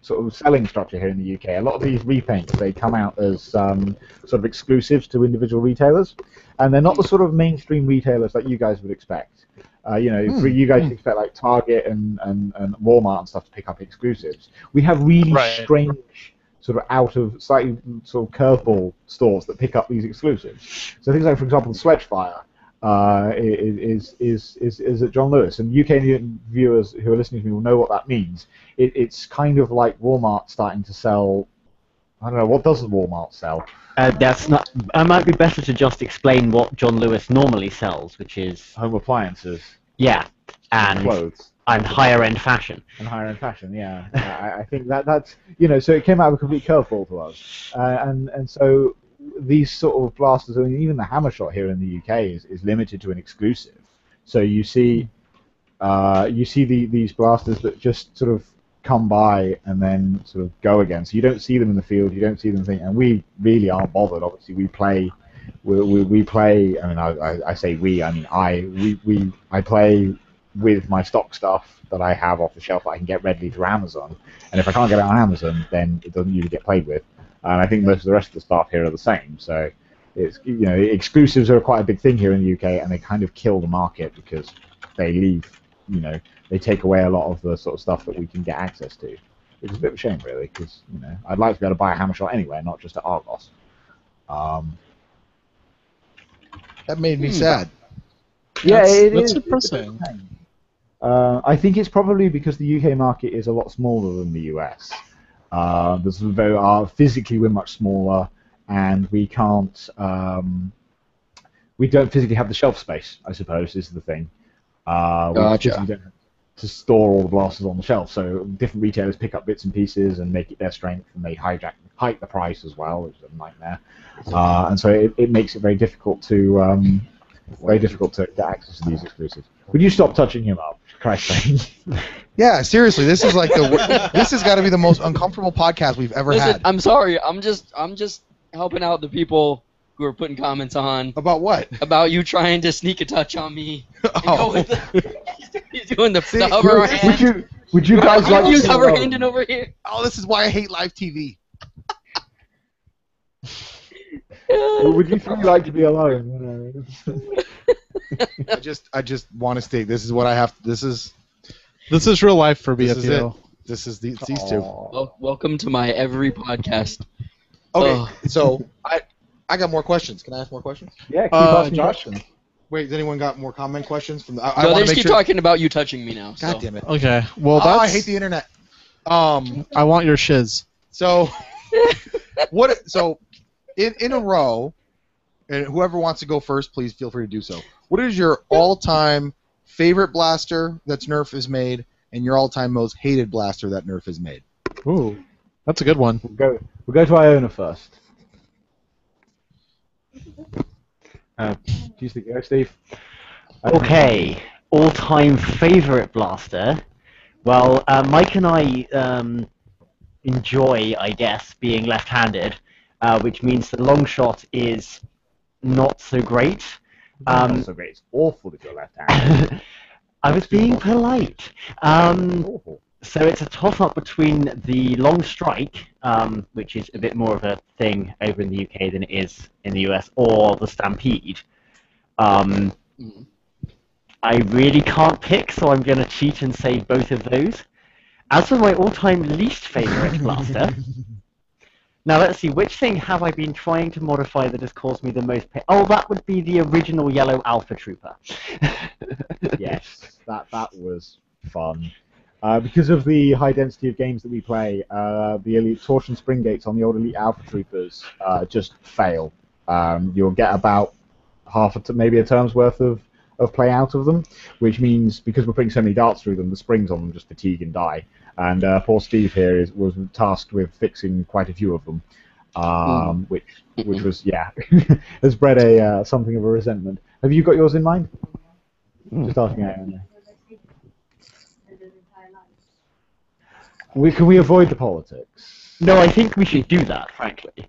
sort of selling structure here in the UK. A lot of these repaints, they come out as sort of exclusives to individual retailers, and they're not the sort of mainstream retailers that you guys would expect. For you guys to expect like Target and Walmart and stuff to pick up exclusives. We have really strange sort of slightly sort of curveball stores that pick up these exclusives. So things like, for example, Sledgefire is at John Lewis, and UK viewers who are listening to me will know what that means. It's kind of like Walmart starting to sell. I don't know, what doesn't Walmart sell? That's not. It might be better to just explain what John Lewis normally sells, which is Home appliances, and clothes, and higher end fashion. and higher end fashion. Yeah, I think that's so it came out of a complete curveball to us, and so these sort of blasters, I mean, even the hammer shot here in the UK is limited to an exclusive. So you see these blasters that just sort of come by and then sort of go again. So you don't see them in the field, you don't see them and we really aren't bothered. Obviously, we play. I mean, I say we. I mean I play with my stock stuff that I have off the shelf that I can get readily through Amazon. And if I can't get it on Amazon, then it doesn't usually get played with. And I think most of the rest of the staff here are the same. So it's exclusives are quite a big thing here in the UK, and they kind of kill the market because they leave. They take away a lot of the sort of stuff that we can get access to, which is a bit of a shame, really, because I'd like to be able to buy a hammer shot anywhere, not just at Argos. That made me sad. Yeah, That's is. depressing. I think it's probably because the UK market is a lot smaller than the US. Physically, we're much smaller, and we can't. We don't physically have the shelf space, I suppose, is the thing. We Gotcha. physically don't have to store all the blasters on the shelf. So different retailers pick up bits and pieces and make it their strength, and they hike the price as well, which is a nightmare. And so it makes it very difficult to get access to these exclusives. Would you stop touching him up, for Christ's sake? Yeah, seriously, this is like this has got to be the most uncomfortable podcast we've ever had. I'm sorry. I'm just helping out the people who are putting comments on About what? about you trying to sneak a touch on me. And Oh. go with he's doing the hover hand. Would you guys like Use to hover handing over here. Oh, this is why I hate live TV. Would you three like to be alone? I just want to stay. This is what I have. This is real life for this is it. B.F.U. This is these two. Welcome to my every podcast. Okay, so I got more questions. Can I ask more questions? Yeah, keep asking Josh? questions. Wait, has anyone got more comment questions from the? No, I they want to just make keep sure. talking about you touching me now. God So. damn it! Okay, well Oh, that's. I hate the internet. I want your shiz. So what? So in a row, and whoever wants to go first, please feel free to do so. What is your all-time favorite blaster that's Nerf has made, and your all-time most hated blaster that Nerf has made? Ooh, that's a good one. We'll go to Iona first. Do you think go, Steve? Okay, all-time favorite blaster. Well, Mike and I enjoy, I guess, being left-handed, which means the long shot is not so great. Not so great. It's awful if you're left-handed. I was being polite. Awful. So it's a toss-up between the long strike, which is a bit more of a thing over in the UK than it is in the US, or the Stampede. I really can't pick, so I'm going to cheat and say both of those. As for my all-time least favorite blaster, now let's see, which thing have I been trying to modify that has caused me the most pain? Oh, that would be the original yellow Alpha Trooper. Yes, that was fun. Because of the high density of games that we play, the Elite Torsion Spring Gates on the old Elite Alpha Troopers just fail. You'll get about maybe a term's worth of play out of them, which means because we're putting so many darts through them, the springs on them just fatigue and die. And poor Steve here was tasked with fixing quite a few of them, which was has bred something of a resentment. Have you got yours in mind? Just asking out. Can we avoid the politics? No, I think we should do that, frankly.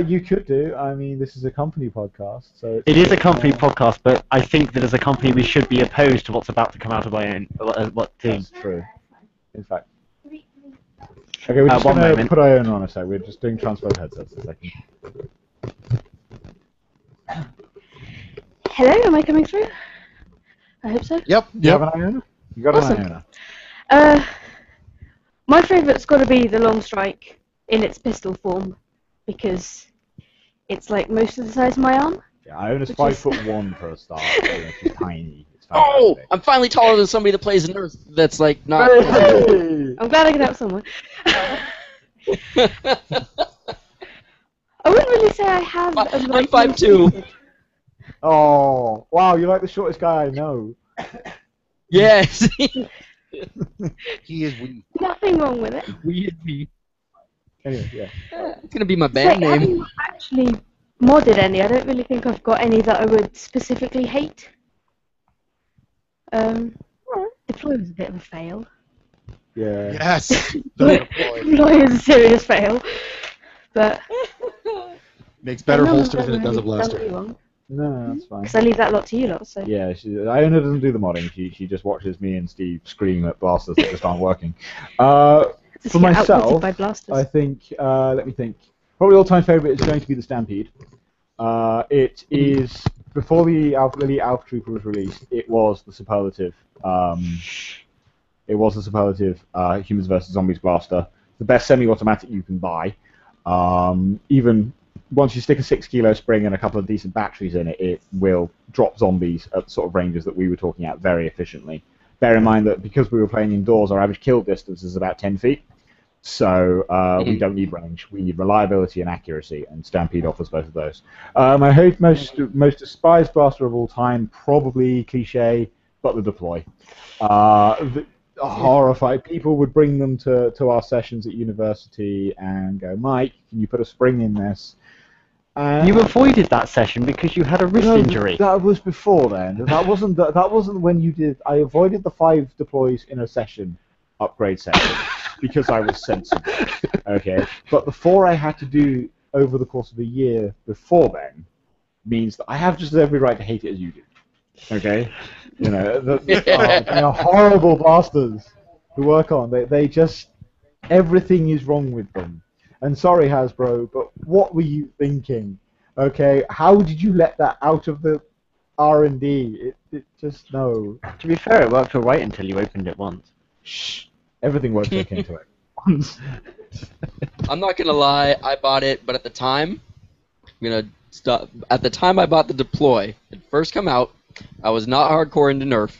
You could do. I mean, this is a company podcast, so It is a company podcast, but I think that as a company we should be opposed to what's about to come out of my own. That's true. In fact. Okay, we're just one going to moment. put Iona on a sec. We're just doing transposed headsets a second. Hello, am I coming through? I hope so. Yep. You have an Iona? You got Awesome. an Iona? My favourite's got to be the long strike in its pistol form, because it's like most of the size of my arm. Yeah, Iona's Which 5'1" for a start. She's tiny. It's Oh, fantastic. I'm finally taller than somebody that plays Nerf. That's like not. Hey! I'm glad I can help someone. I wouldn't really say I have. I'm 5'2". Oh, wow, you're like the shortest guy I know. Yes. He is weak. Nothing wrong with it. Anyway, yeah. It's gonna be my So band I name. haven't actually modded any. I don't really think I've got any that I would specifically hate. Deploy was a bit of a fail. Yeah. Yes. Deploy is a serious fail. But Makes better no, holsters than it does a blaster. No, that's fine. Because I leave that lot to you lot. So Yeah, Iona doesn't do the modding. She just watches me and Steve scream at blasters that just aren't working. Just For get outwitted myself, by blasters. I think, let me think. Probably all-time favorite is going to be the Stampede. It is, before the Elite Alpha Trooper was released, it was the superlative. Humans vs. Zombies blaster. The best semi-automatic you can buy. Even once you stick a 6 kilo spring and a couple of decent batteries in it, it will drop zombies at sort of ranges that we were talking at very efficiently. Bear in mind that because we were playing indoors, our average kill distance is about 10 feet. So we don't need range. We need reliability and accuracy, and Stampede offers both of those. My most despised blaster of all time, probably cliche, but the Deploy. horrified. People would bring them to our sessions at university and go, Mike, can you put a spring in this? You avoided that session because you had a wrist injury. That was before then. That wasn't when you did. I avoided the 5 deploys in a session, upgrade session, because I was sensible. Okay, but the 4 I had to do over the course of a year before then means that I have just every right to hate it as you do. Okay, you know, they are horrible bastards who work on. They just everything is wrong with them. And sorry, Hasbro, but what were you thinking? Okay, how did you let that out of the R&D? It just no. To be fair, it worked all right until you opened it once. Shh. Everything works okay into it. Once. I'm not gonna lie, I bought it, but at the time, I'm gonna stop. At the time I bought the Deploy, it first come out, I was not hardcore into Nerf,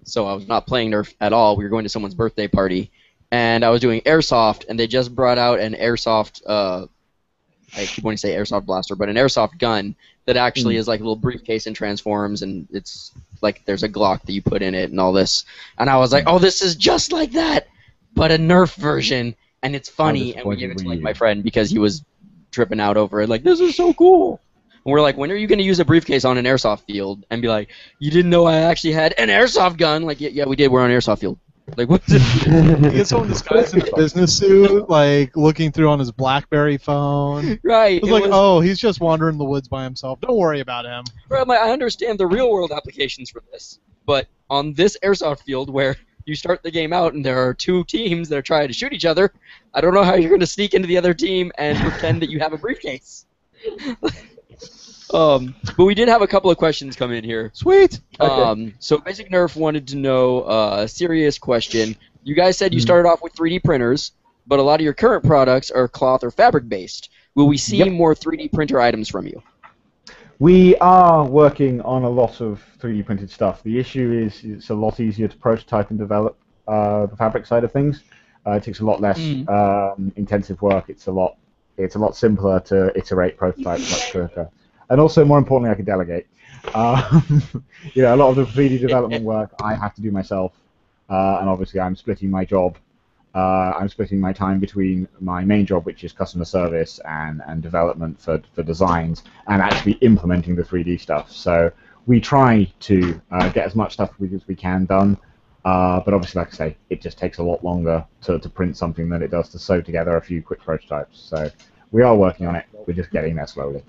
so I was not playing Nerf at all. We were going to someone's birthday party, and I was doing airsoft, and they just brought out an airsoft. I keep wanting to say airsoft blaster, but an airsoft gun that actually is like a little briefcase and transforms, and it's like there's a Glock that you put in it and all this. And I was like, oh, this is just like that, but a Nerf version, and it's funny. And we gave it to like my friend because he was tripping out over it, like, this is so cool. And we're like, when are you going to use a briefcase on an airsoft field? And be like, you didn't know I actually had an airsoft gun? Like, yeah, we did. We're on an airsoft field. Like, what's it? He gets someone disguised in a business suit, like looking through on his BlackBerry phone. Right. It's like, oh, he's just wandering the woods by himself. Don't worry about him. Right, I'm like, I understand the real world applications for this, but on this airsoft field where you start the game out and there are 2 teams that are trying to shoot each other, I don't know how you're going to sneak into the other team and pretend that you have a briefcase. But we did have a couple of questions come in here. Sweet. So Basic Nerf wanted to know a serious question. You guys said you started off with 3D printers, but a lot of your current products are cloth or fabric based. Will we see more 3D printer items from you? We are working on a lot of 3D printed stuff. The issue is it's a lot easier to prototype and develop the fabric side of things. It takes a lot less intensive work. It's a lot simpler to iterate prototypes much quicker. And also, more importantly, I can delegate. You know, a lot of the 3D development work I have to do myself, and obviously I'm splitting my job. I'm splitting my time between my main job, which is customer service and development for designs, and actually implementing the 3D stuff. So we try to get as much stuff as we can done, but obviously, like I say, it just takes a lot longer to print something than it does to sew together a few quick prototypes. So we are working on it. We're just getting there slowly.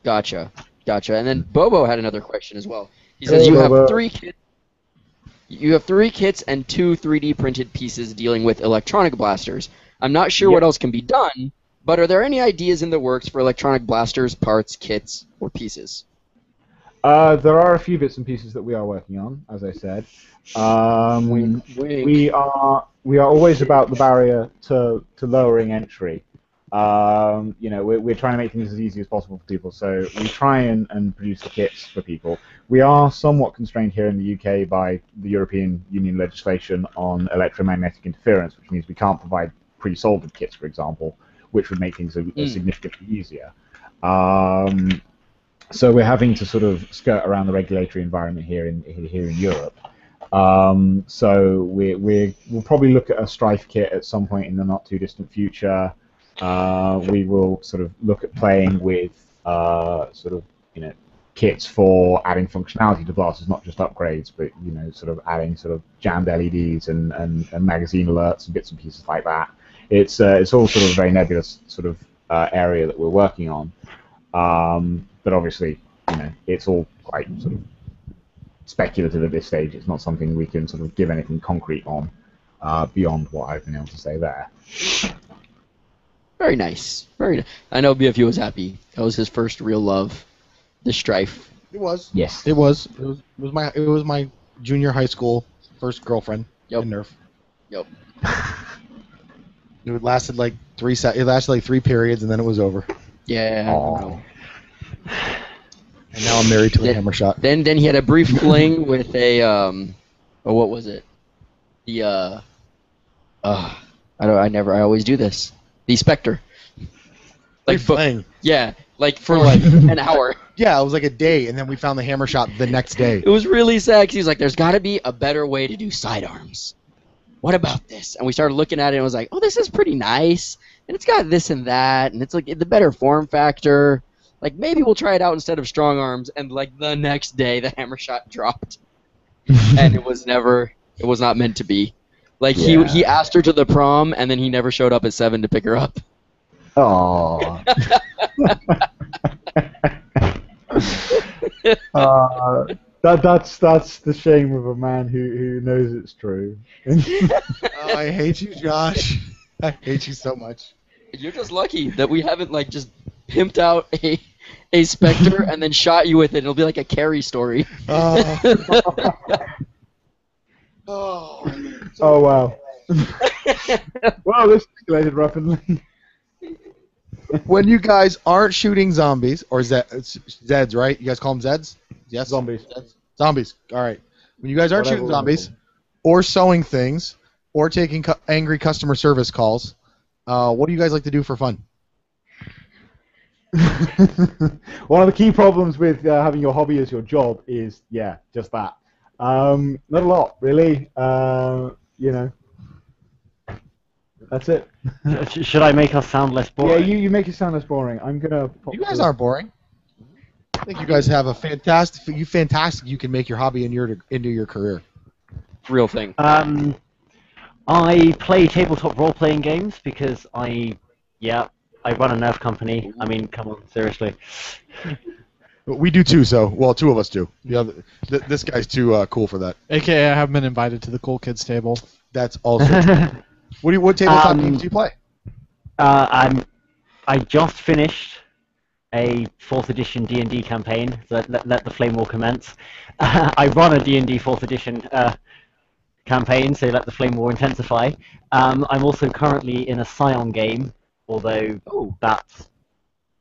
Gotcha. And then Bobo had another question as well. He says you have 3 kits. You have 3 kits and 2 3D printed pieces dealing with electronic blasters. I'm not sure what else can be done, but are there any ideas in the works for electronic blasters, parts, kits, or pieces? There are a few bits and pieces that we are working on, as I said. Wink, wink. We are always about the barrier to lowering entry. You know, we're trying to make things as easy as possible for people, so we try and produce the kits for people. We are somewhat constrained here in the UK by the European Union legislation on electromagnetic interference, which means we can't provide pre-soldered kits, for example, which would make things significantly easier. So we're having to sort of skirt around the regulatory environment here in Europe. So we'll probably look at a Strife kit at some point in the not too distant future. We will sort of look at playing with sort of, you know, kits for adding functionality to blasters, not just upgrades, but, you know, sort of adding sort of jammed LEDs and magazine alerts and bits and pieces like that. It's all sort of a very nebulous sort of area that we're working on. But obviously, you know, it's all quite sort of speculative at this stage. It's not something we can sort of give anything concrete on beyond what I've been able to say there. Very nice. Very nice. I know B.F.U was happy. That was his first real love, the Strife. It was. Yes. It was my junior high school first girlfriend in Nerf. Yep. It lasted like 3 periods and then it was over. Yeah. And now I'm married to a hammer shot. Then he had a brief fling with a what was it? The I always do this. The Spectre. Like fling. Yeah, like for like an hour. Yeah, it was like a day, and then we found the hammer shot the next day. It was really sad 'cause he was like, "There's got to be a better way to do sidearms. What about this?" And we started looking at it and was like, "Oh, this is pretty nice, and it's got this and that, and it's like the better form factor. Like maybe we'll try it out instead of strong arms." And like the next day, the hammer shot dropped, and it was not meant to be. Like he asked her to the prom, and then he never showed up at 7 to pick her up. Aww. That's the shame of a man who knows it's true. Oh, I hate you, Josh. I hate you so much. You're just lucky that we haven't like just pimped out a Spectre and then shot you with it. It'll be like a Carrie story. Oh, Oh wow. Wow, this escalated rapidly. when you guys aren't shooting zombies, or Zeds, right? You guys call them Zeds? Yes? Zombies. Zombies. All right. When you guys aren't Whatever shooting we want to zombies, or sewing things, or taking angry customer service calls, what do you guys like to do for fun? One of the key problems with having your hobby as your job is, just that. Not a lot, really. You know, that's it. Should I make us sound less boring? Yeah, you make it sound less boring. I'm gonna. You guys aren't boring. I think you guys have a fantastic. You can make your hobby into your career. Real thing. I play tabletop role-playing games because I run a Nerf company. I mean, come on, seriously. We do too. So, well, two of us do. The other, this guy's too cool for that. AKA, I haven't been invited to the cool kids table. That's also true. What tabletop games do you play? I just finished a 4th edition D&D campaign. So let the flame war commence. I run a D&D 4th edition campaign, so let the flame war intensify. I'm also currently in a Scion game, although that's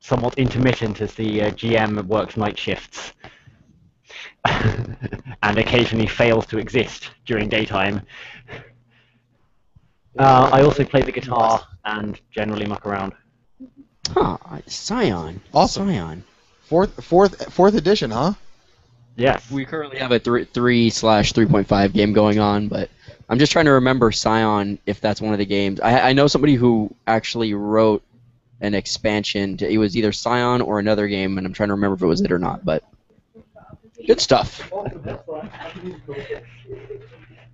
somewhat intermittent as the GM works night shifts and occasionally fails to exist during daytime. I also play the guitar and generally muck around. Huh, Scion. Awesome. Scion. Fourth edition, huh? Yes. We currently have a 3/3.5 game going on, but I'm just trying to remember Scion if that's one of the games. I know somebody who actually wrote an expansion. It was either Scion or another game, and I'm trying to remember if it was it or not. But good stuff.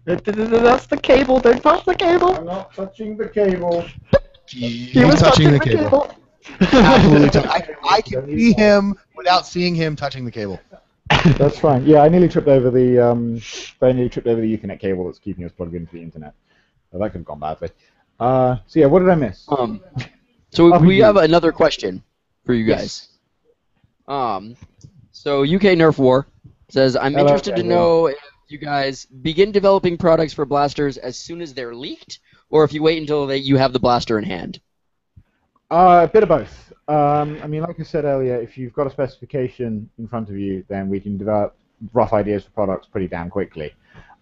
That's the cable. Don't touch the cable. I'm not touching the cable. He was touching the cable. Absolutely. I can see him without seeing him touching the cable. That's fine. Yeah, I nearly tripped over the Ethernet cable that's keeping us plugged into the internet. Well, that could have gone badly. So yeah, what did I miss? So we have another question for you guys. So UK Nerf War says, I'm interested to know if you guys begin developing products for blasters as soon as they're leaked, or if you wait until you have the blaster in hand. A bit of both. I mean, like I said earlier, if you've got a specification in front of you, then we can develop rough ideas for products pretty damn quickly.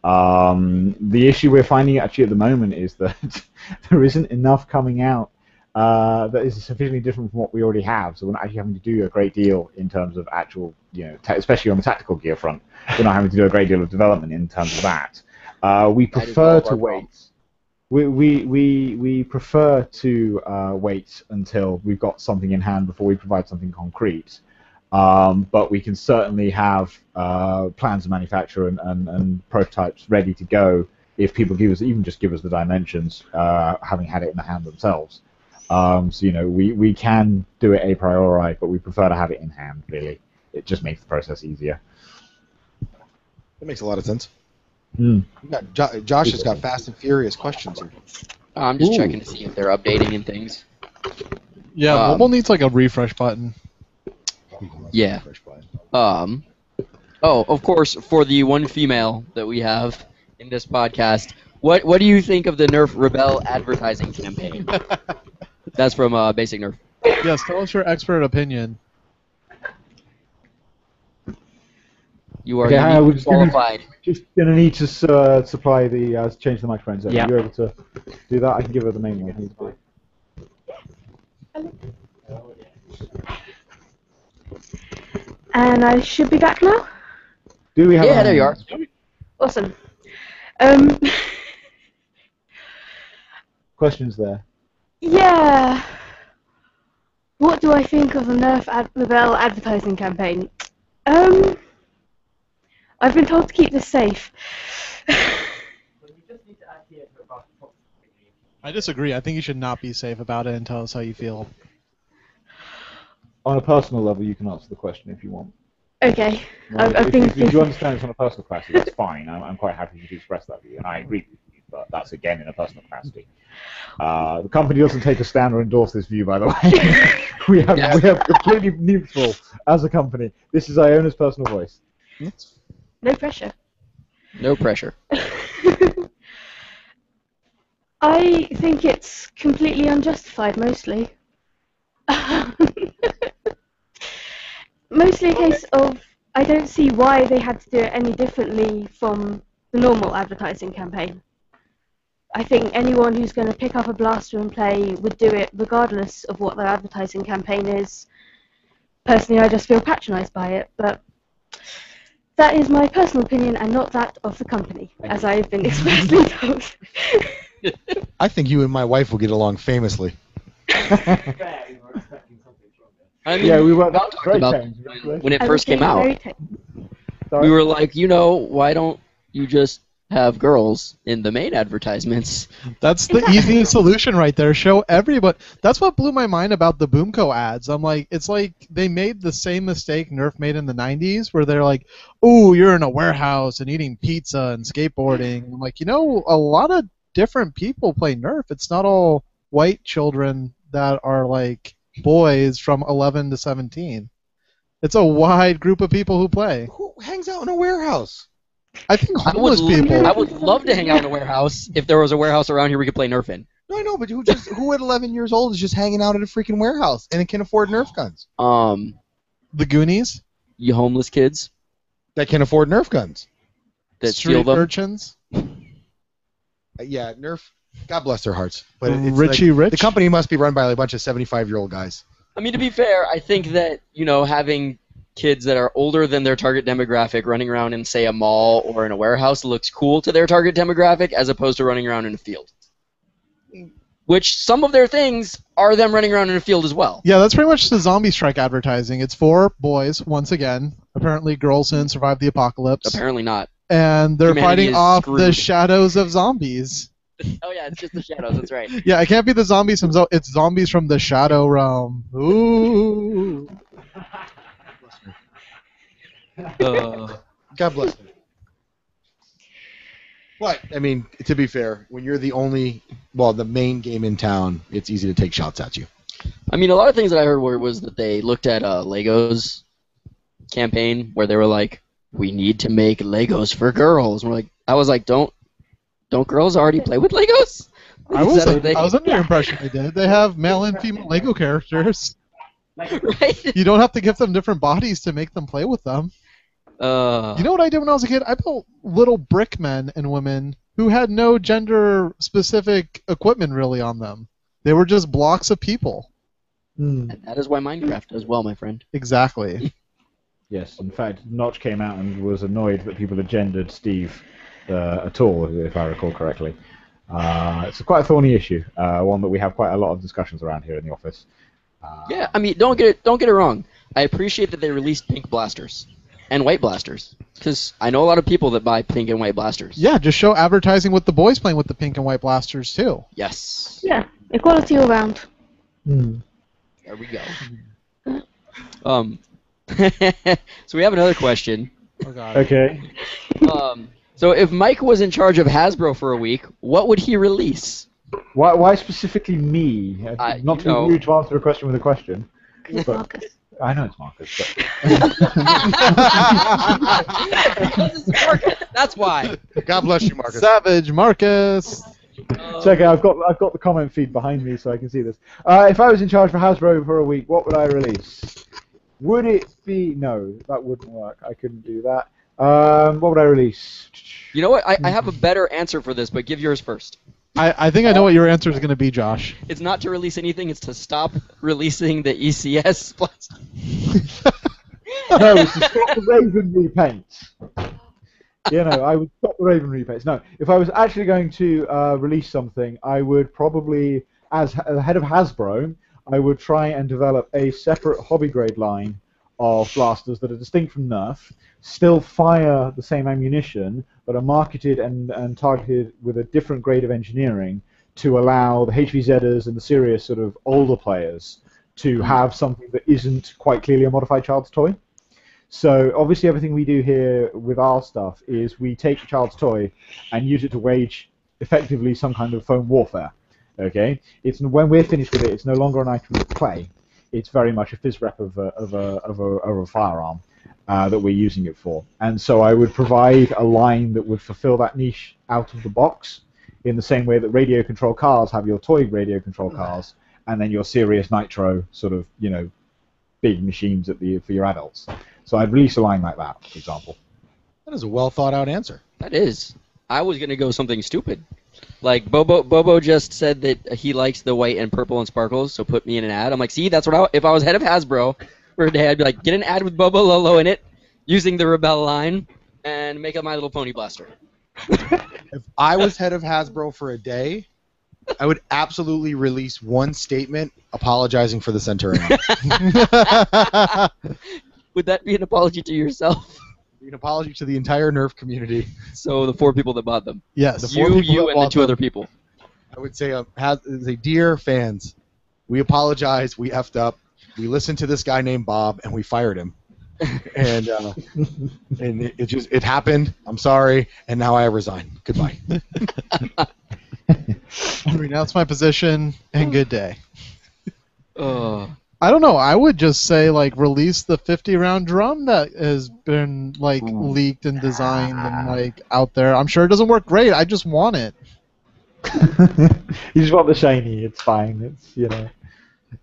The issue we're finding actually at the moment is that there isn't enough coming out that is sufficiently different from what we already have. So we're not actually having to do a great deal in terms of actual, especially on the tactical gear front. We're not having to do a great deal of development in terms of that. We prefer to wait. We prefer to wait until we've got something in hand before we provide something concrete. But we can certainly have plans of manufacture and prototypes ready to go if people just give us the dimensions, having had it in the hand themselves. So we can do it a priori, but we prefer to have it in hand. Really, it just makes the process easier. That makes a lot of sense. Mm. Josh has got fast and furious questions here. I'm just checking to see if they're updating and things. Yeah, mobile needs like a refresh button. Yeah. Oh, of course, for the one female that we have in this podcast, what do you think of the Nerf Rebel advertising campaign? That's from Basic Nerf. Yes, tell us your expert opinion. You are uniquely qualified. Just going to need to supply the change the microphone. So Yeah. Are you able to do that? I can give her the main one. And I should be back now? Do we have? Yeah, there you are. Awesome. Questions there. Yeah. What do I think of the Nerf Rebel advertising campaign? I've been told to keep this safe. I disagree. I think you should not be safe about it and tell us how you feel. On a personal level, you can answer the question if you want. Okay. Well, I've been if you thinking. understand it's on a personal capacity, that's fine. I'm quite happy to express that view, and I agree with you, but that's again in a personal capacity. The company doesn't take a stand or endorse this view, by the way. we have completely neutral as a company. This is Iona's personal voice. No pressure. No pressure. I think it's completely unjustified, mostly. Mostly a case of I don't see why they had to do it any differently from the normal advertising campaign. I think anyone who's going to pick up a blaster and play would do it regardless of what their advertising campaign is. Personally, I just feel patronised by it, but that is my personal opinion and not that of the company, as I've been expressly told. I think you and my wife will get along famously. I mean, Yeah, we were talked very about tame. when it first came out. We were like, why don't you just have girls in the main advertisements? That's the easiest solution right there. Show everybody. That's what blew my mind about the Boomco ads. I'm like, it's like they made the same mistake Nerf made in the 90s, where they're like, "Oh, you're in a warehouse and eating pizza and skateboarding." I'm like, a lot of different people play Nerf. It's not all white children that are like boys from 11 to 17. It's a wide group of people who play. Who hangs out in a warehouse? I think homeless people. I would love to hang out in a warehouse if there was a warehouse around here we could play Nerf in. No, I know, but who at 11 years old is just hanging out at a freaking warehouse and can afford Nerf guns? The Goonies? You homeless kids That can afford Nerf guns. that Street steal them. urchins? Yeah, Nerf. God bless their hearts. But it's Richie like, Rich? the company must be run by a bunch of 75-year-old guys. I mean, to be fair, I think that, having kids that are older than their target demographic running around in, say, a mall or in a warehouse looks cool to their target demographic as opposed to running around in a field. Which some of their things are them running around in a field as well. Yeah, that's pretty much the Zombie Strike advertising. It's for boys, once again. Apparently girls didn't survive the apocalypse. Apparently not. And they're Humanity fighting is off screwed. the shadows of zombies. Oh, yeah, it's just the shadows, that's right. Yeah, it can't be the zombies from it's zombies from the Shadow Realm. Ooh. God bless them. But, I mean, to be fair, when you're the main game in town, it's easy to take shots at you. I mean, a lot of things that I heard was that they looked at Lego's campaign where they were like, we need to make Legos for girls. And I was like, don't girls already play with Legos? I was under the impression they did. They have male and female Lego characters. Right? You don't have to give them different bodies to make them play with them. You know what I did when I was a kid? I built little brick men and women who had no gender-specific equipment really on them. They were just blocks of people. And that is why Minecraft does well, my friend. Exactly. Yes, in fact, Notch came out and was annoyed that people had gendered Steve at all, if I recall correctly. It's quite a thorny issue, one that we have quite a lot of discussions around here in the office. Yeah, I mean, don't get it wrong. I appreciate that they released pink blasters and white blasters, because I know a lot of people that buy pink and white blasters. Yeah, just show advertising with the boys playing with the pink and white blasters too. Yes. Yeah, equality all round. There we go. So we have another question. Oh, God. Okay. So if Mike was in charge of Hasbro for a week, what would he release? Why specifically me? Not to be rude to answer a question with a question. It's But- Marcus. I know it's Marcus, but That's why. God bless you, Marcus. Savage Marcus. check it. I've got the comment feed behind me, so I can see this. If I was in charge for Hasbro for a week, what would I release? Would it be no? That wouldn't work. I couldn't do that. What would I release? You know what? I have a better answer for this, but give yours first. I think I know what your answer is going to be, Josh. It's not to release anything. It's to stop releasing the ECS. No, it's to stop the Raven repaints. I would stop the Raven repaints. No, if I was actually going to release something, I would probably, as the head of Hasbro, I would try and develop a separate hobby grade line of blasters that are distinct from Nerf, still fire the same ammunition, but are marketed and targeted with a different grade of engineering to allow the HVZers and the serious sort of older players to have something that isn't quite clearly a modified child's toy. So obviously everything we do here with our stuff is we take a child's toy and use it to wage effectively some kind of foam warfare. Okay, it's when we're finished with it, it's no longer an item of play. It's very much a phys rep of a firearm that we're using it for. And so I would provide a line that would fulfill that niche out of the box, in the same way that radio control cars have your toy radio control cars, and then your serious nitro sort of big machines for your adults. So I'd release a line like that, for example. That is a well thought out answer. That is. I was gonna go something stupid. Like Bobo just said that he likes the white and purple and sparkles, so put me in an ad. I'm like, see, that's what if I was head of Hasbro for a day, I'd be like, get an ad with Bobo Lolo in it, using the Rebel line, and make up My Little Pony blaster. If I was head of Hasbro for a day, I would absolutely release one statement apologizing for the Centurion. Would that be an apology to yourself? An apology to the entire Nerf community. So the 4 people that bought them. Yes. The 4 people You, that and the bought 2 them. other people. I would say, dear fans, we apologize. We effed up. We listened to this guy named Bob, and we fired him. And it happened. I'm sorry, and now I resign. Goodbye. I renounce my position, and good day. Oh. I don't know. I would just say release the 50-round drum that has been leaked and designed and out there. I'm sure it doesn't work great. I just want it. You just want the shiny. It's fine. It's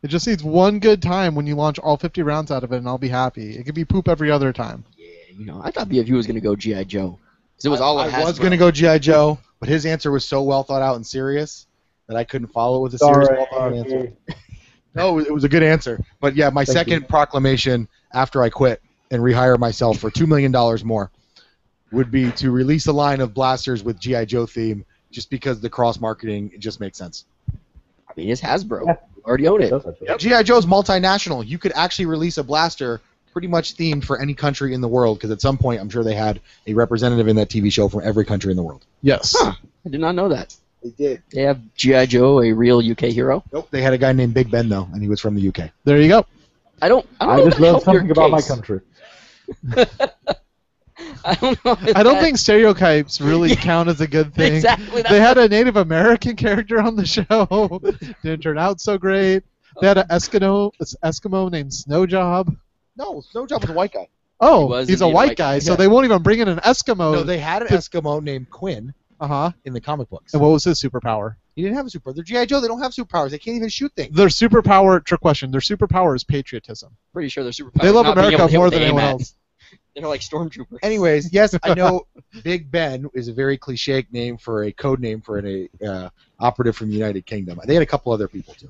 It just needs one good time when you launch all 50 rounds out of it, and I'll be happy. It could be poop every other time. Yeah, I thought B.F.U. was gonna go G.I. Joe. 'Cause it was all I was going to go G.I. Joe, but his answer was so well thought out and serious that I couldn't follow it with a serious, well thought out answer. No, it was a good answer. But yeah, my second proclamation after I quit and rehire myself for $2 million more would be to release a line of blasters with G.I. Joe theme, just because the cross-marketing, it just makes sense. I mean, it's Hasbro. You already own it. Yep. G.I. Joe's multinational. You could actually release a blaster pretty much themed for any country in the world, because at some point I'm sure they had a representative in that TV show from every country in the world. Yes. Huh. I did not know that. They did. They have G.I. Joe, a real UK hero? Nope, they had a guy named Big Ben, though, and he was from the UK. There you go. I don't I know just if that learned helped your something about my case. country. I don't know. I don't think stereotypes really count as a good thing. Exactly. They had a Native American character on the show. Didn't turn out so great. They had an Eskimo named Snowjob. No, Snowjob was a white guy. Oh, was he's a indeed white guy, so Yeah. they won't even bring in an Eskimo. No, they had an Eskimo named Quinn Uh-huh. in the comic books. And what was his superpower? He didn't have a superpower. They're G.I. Joe. They don't have superpowers. They can't even shoot things. Their superpower, trick question, their superpower is patriotism. Pretty sure they're superpowers. They love not being able America to hit more with than the anyone AMAT. else. They're like stormtroopers. Anyways, yes, I know Big Ben is a very cliche name for a code name for an operative from the United Kingdom. They had a couple other people, too.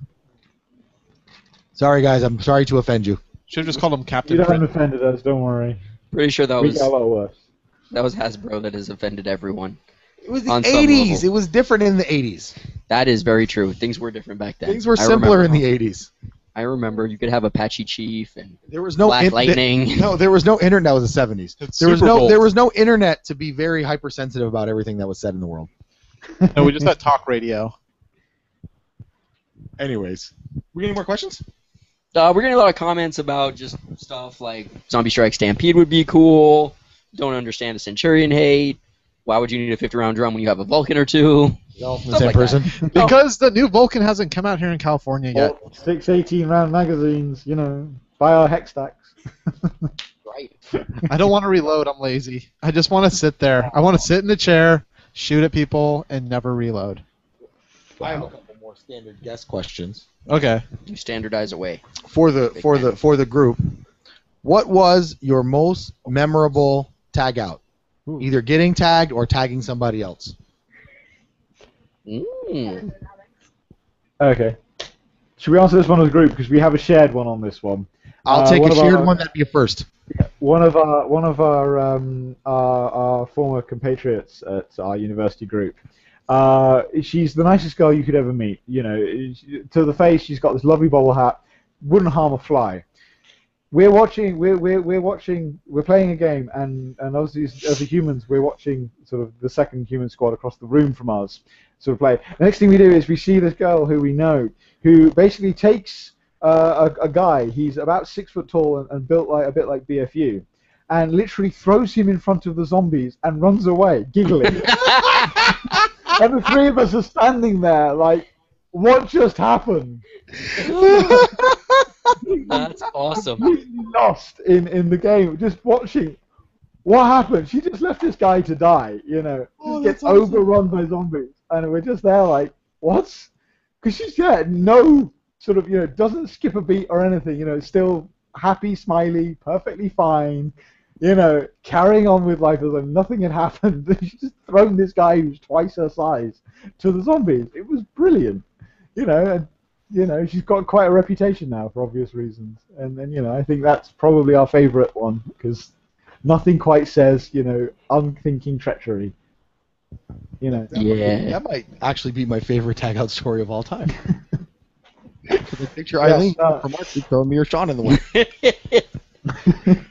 Sorry, guys. I'm sorry to offend you. Should have just called him Captain You haven't Britain. offended us, don't worry. Pretty sure that We was got a lot worse. Hasbro that has offended everyone. It was the On some 80s. level. It was different in the 80s. That is very true. Things were different back then. Things were I simpler remember. in the 80s. I remember you could have Apache Chief and There was no Black Lightning. No, there was no internet. That was the 70s. It's There was Super no Bowl. there was no internet to be very hypersensitive about everything that was said in the world. No, we just had talk radio. Anyways, we got any more questions? We're getting a lot of comments about just stuff like Zombie Strike Stampede would be cool. Don't understand the Centurion hate. Why would you need a 50-round drum when you have a Vulcan or two? All from the Stuff same like person. Because the new Vulcan hasn't come out here in California yet. 6 18-round magazines, buy our hex stacks. Right. I don't want to reload. I'm lazy. I just want to sit there. I want to sit in the chair, shoot at people, and never reload. I have a couple more standard guest questions Okay. You standardize away. for the group. What was your most memorable tag out? Either getting tagged or tagging somebody else. Mm. Okay. Should we answer this one as a group? Because we have a shared one on this one. I'll take one a of our- shared one. That'd be a first. Our former compatriots at our university group. She's the nicest girl you could ever meet. You know, to the face, she's got this lovely bobble hat. Wouldn't harm a fly. We're watching. We're watching. We're playing a game, and obviously as the humans, we're watching sort of the second human squad across the room from us sort of play. The next thing we do is we see this girl who we know, who basically takes a guy. He's about 6 foot tall and built like a bit like B.F.U. and literally throws him in front of the zombies and runs away, giggling. And the three of us are standing there like, what just happened? That's awesome. Completely lost in the game, just watching. What happened? She just left this guy to die, you know. Just gets overrun by zombies. And we're just there like, what? Because she's, no sort of, doesn't skip a beat or anything, still happy, smiley, perfectly fine, carrying on with life as though nothing had happened. She's just thrown this guy who's twice her size to the zombies. It was brilliant, and, she's got quite a reputation now for obvious reasons. And then, I think that's probably our favourite one, because nothing quite says, unthinking treachery. Yeah. That might actually be my favorite tag out story of all time. The picture Eileen from Mark throwing me or Sean in the way.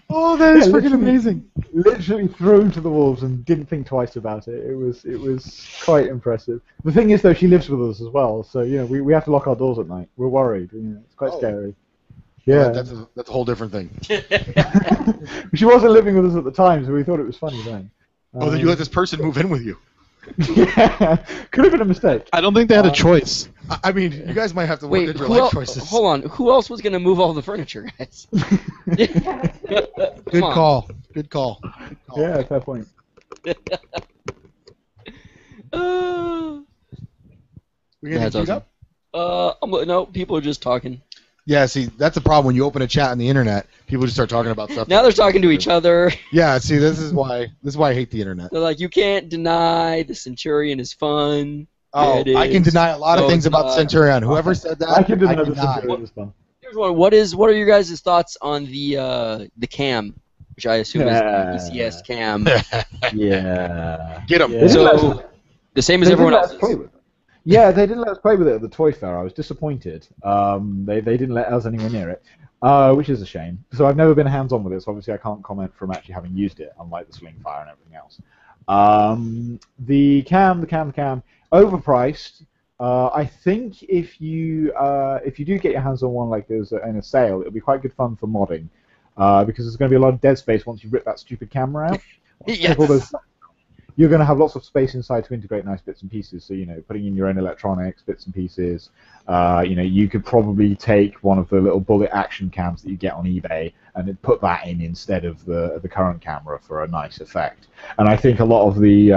Oh, that is freaking amazing! Literally threw him to the wolves and didn't think twice about it. It was quite impressive. The thing is, though, she lives with us as well, so we have to lock our doors at night. We're worried. It's quite scary. Yeah, that's a whole different thing. She wasn't living with us at the time, so we thought it was funny then. Then you let this person move in with you. Yeah, could have been a mistake. I don't think they had a choice. I mean, you guys might have to Wait, look at your life choices. hold on. Who else was going to move all the furniture, guys? Good call. Good call. Yeah, fair point. We gonna keep up? No, people are just talking. Yeah, see, that's the problem when you open a chat on the internet. People just start talking about stuff. Now they're talking to each other. Yeah, see, this is why I hate the internet. They're like, you can't deny the Centurion is fun. Oh, I can deny a lot of things about Centurion. Whoever said that, I can deny the Centurion is fun. Here's one. What are your guys' thoughts on the cam, which I assume is the ECS cam? Yeah. Get them. So the same as everyone else's. Yeah, they didn't let us play with it at the Toy Fair. I was disappointed. They didn't let us anywhere near it, which is a shame. So I've never been hands-on with it, so obviously I can't comment from actually having used it, unlike the Sling Fire and everything else. The cam, overpriced. I think if you do get your hands on one like there's in a sale, it'll be quite good fun for modding, because there's going to be a lot of dead space once you rip that stupid camera out. Yes. You're going to have lots of space inside to integrate nice bits and pieces. So, putting in your own electronics, bits and pieces. You could probably take one of the little bullet action cams that you get on eBay and then put that in instead of the current camera for a nice effect. And I think a lot of the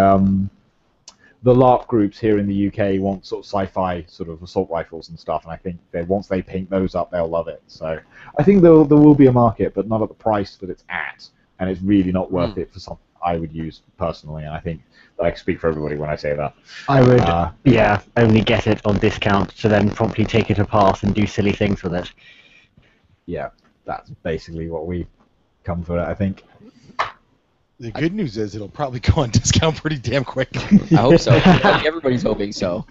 LARP groups here in the UK want sort of sci-fi sort of assault rifles and stuff. And I think that once they paint those up, they'll love it. So I think there will be a market, but not at the price that it's at. And it's really not worth it for something I would use personally, and I think that I can speak for everybody when I say that. I would, only get it on discount to then promptly take it apart and do silly things with it. Yeah, that's basically what we come for, I think. The good news is it'll probably go on discount pretty damn quick. I hope so. I think everybody's hoping so.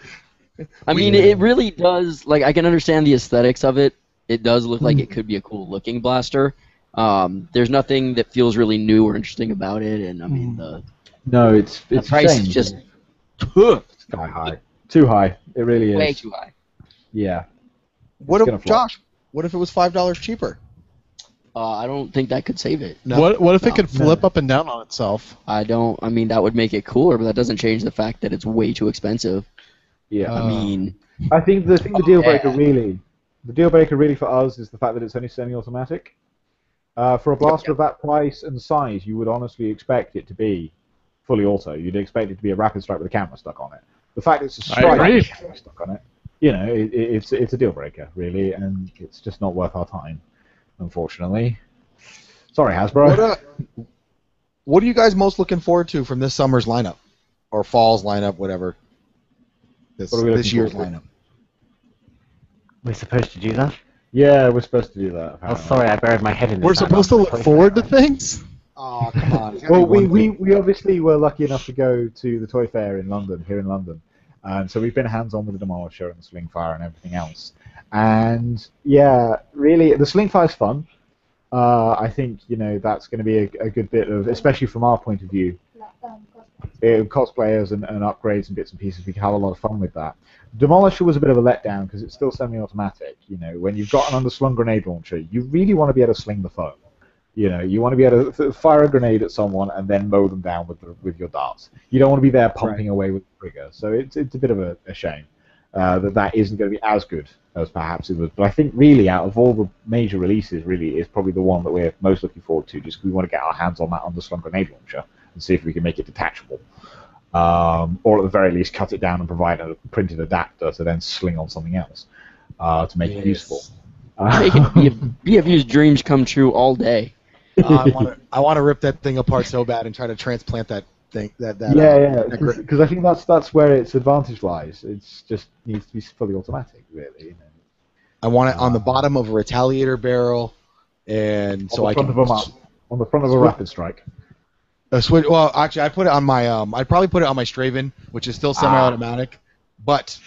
I mean, it really does. Like, I can understand the aesthetics of it. It does look like it could be a cool looking blaster. There's nothing that feels really new or interesting about it, and I mean the price is just sky high, too high. It really is way too high. Yeah. What if Josh? What if it was $5 cheaper? I don't think that could save it. No. What if it could flip up and down on itself? I mean, that would make it cooler, but that doesn't change the fact that it's way too expensive. Yeah. I mean, I think the deal breaker really for us is the fact that it's only semi-automatic. For a blaster of that price and size, you would honestly expect it to be fully auto. You'd expect it to be a rapid strike with a camera stuck on it. The fact it's a strike with a camera stuck on it, it's a deal breaker, really, and it's just not worth our time, unfortunately. Sorry, Hasbro. What are you guys most looking forward to from this summer's lineup? Or fall's lineup, whatever. This year's lineup. We're supposed to do that? Yeah, we're supposed to do that. Oh, Apparently. sorry, I buried my head in the We're sand. supposed to look forward to things? Oh, come on. It's gotta Well, be one thing. we obviously were lucky enough to go to the toy fair in London, here in London. So we've been hands-on with the Demolisher and the Sling Fire and everything else. And yeah, really, the Sling Fire's fun. I think, that's going to be a good bit of, especially from our point of view, cosplayers and upgrades and bits and pieces, we can have a lot of fun with that. Demolisher was a bit of a letdown because it's still semi-automatic. When you've got an underslung grenade launcher, you really want to be able to sling the foam. You want to be able to fire a grenade at someone and then mow them down with your darts. You don't want to be there pumping away with the trigger. So it's a bit of a shame that isn't going to be as good as perhaps it was. But I think really out of all the major releases, really is probably the one that we're most looking forward to, just because we want to get our hands on that underslung grenade launcher and see if we can make it detachable. Or at the very least cut it down and provide a printed adapter to then sling on something else to make it useful. Making B.F.U's dreams come true all day. I want to rip that thing apart so bad and try to transplant that thing. Because I think that's where its advantage lies. It's just needs to be fully automatic, really. I want it on the bottom of a retaliator barrel, and so I can on the front of a rapid strike. Well, actually, I put it on my. I'd probably put it on my Straven, which is still semi-automatic, but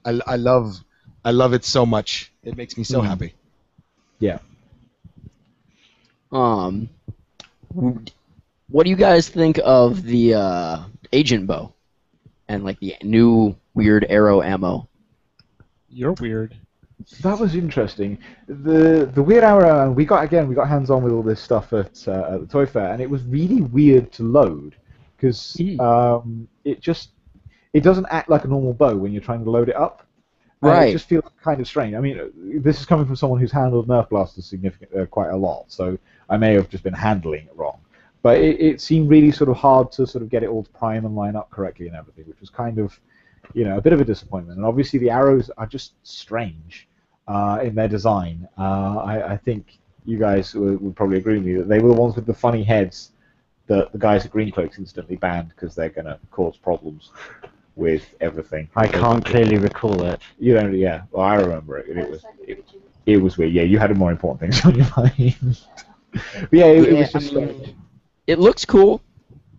I love it so much. It makes me so happy. Yeah. What do you guys think of the agent bow and like the new weird arrow ammo? You're weird. That was interesting. The weird arrow, we got hands on with all this stuff at the toy fair, and it was really weird to load because it doesn't act like a normal bow when you're trying to load it up. Right. It just feels kind of strange. I mean, this is coming from someone who's handled Nerf blasters quite a lot, so I may have just been handling it wrong. But it seemed really sort of hard to sort of get it all to prime and line up correctly and everything, which was kind of, a bit of a disappointment. And obviously the arrows are just strange in their design. I think you guys would probably agree with me that they were the ones with the funny heads that the guys at Green Cloaks instantly banned because they're going to cause problems with everything. I can't clearly recall it. You don't, yeah. Well, I remember it. It was weird. Yeah, you had more important things on your mind. But yeah, it was just strange. It looks cool.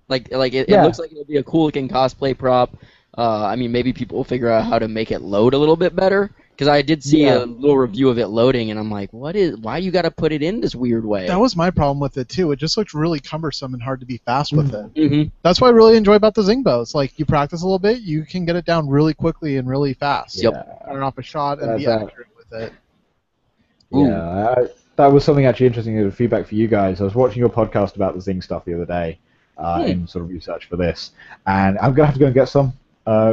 It looks like it'll be a cool looking cosplay prop. Maybe people will figure out how to make it load a little bit better. Because I did see a little review of it loading, and I'm like, why you got to put it in this weird way? That was my problem with it, too. It just looked really cumbersome and hard to be fast with it. Mm-hmm. That's what I really enjoy about the Zing bow. It's like you practice a little bit, you can get it down really quickly and really fast. Yep. Turn off a shot and be accurate with it. Yeah, that was something actually interesting as feedback for you guys. I was watching your podcast about the Zing stuff the other day in sort of research for this, and I'm going to have to go and get some.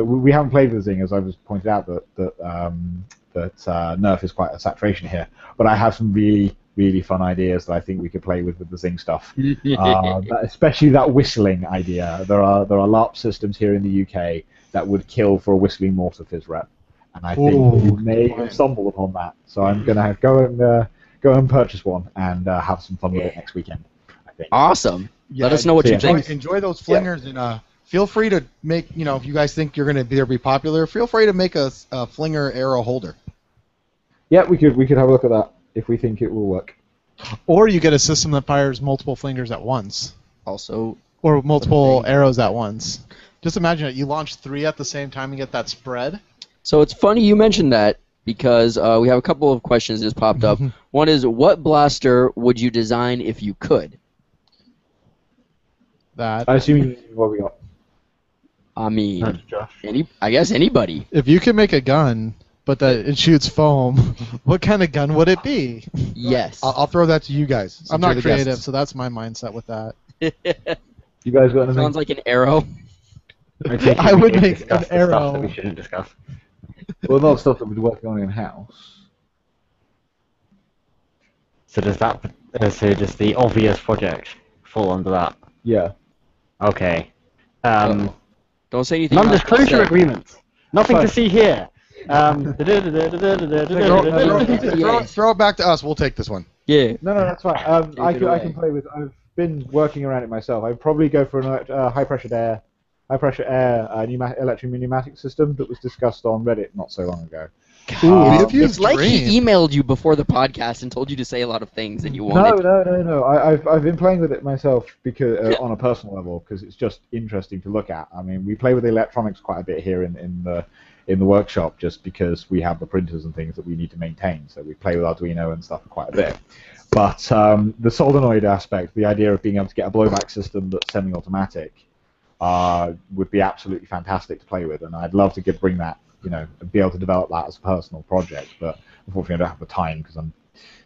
We haven't played with the Zing, as I was pointed out, that Nerf is quite a saturation here. But I have some really, really fun ideas that I think we could play with the Zing stuff. Especially that whistling idea. There are LARP systems here in the UK that would kill for a whistling mortar fizz rep, and I think we may stumble upon that. So I'm going to go and purchase one and have some fun with it next weeking. I think. Awesome. Let us know what you think. Enjoy those flingers and. Feel free to make, if you guys think you're going to be popular, feel free to make a flinger arrow holder. Yeah, we could have a look at that if we think it will work. Or you get a system that fires multiple flingers at once. Also. Or multiple arrows at once. Just imagine it. You launch 3 at the same time and get that spread. So it's funny you mentioned that because we have a couple of questions that just popped up. One is, what blaster would you design if you could? That. I assume what we got. I mean, I guess anybody. If you can make a gun, but that it shoots foam, what kind of gun would it be? Yes. I'll throw that to you guys. I'm not creative, so that's my mindset with that. You guys got anything? Sounds like an arrow. I would make an arrow. Stuff that we shouldn't discuss. Well, not stuff that we're working on in-house. So does does the obvious project fall under that? Yeah. Okay. Don't say anything. Non-disclosure agreements. Nothing to see here. Throw it back to us. We'll take this one. Yeah. No, that's fine. I can play with. I've been working around it myself. I'd probably go for a high pressure air electric pneumatic system that was discussed on Reddit not so long ago. B.F.U.'s It's like dream. he emailed you before the podcast and told you to say a lot of things and you wanted. No. I've been playing with it myself because on a personal level because it's just interesting to look at. I mean, we play with the electronics quite a bit here in the workshop just because we have the printers and things that we need to maintain. So we play with Arduino and stuff quite a bit. But the solenoid aspect, the idea of being able to get a blowback system that's semi-automatic, would be absolutely fantastic to play with, and I'd love to bring that, and be able to develop that as a personal project. But unfortunately, I don't have the time because I'm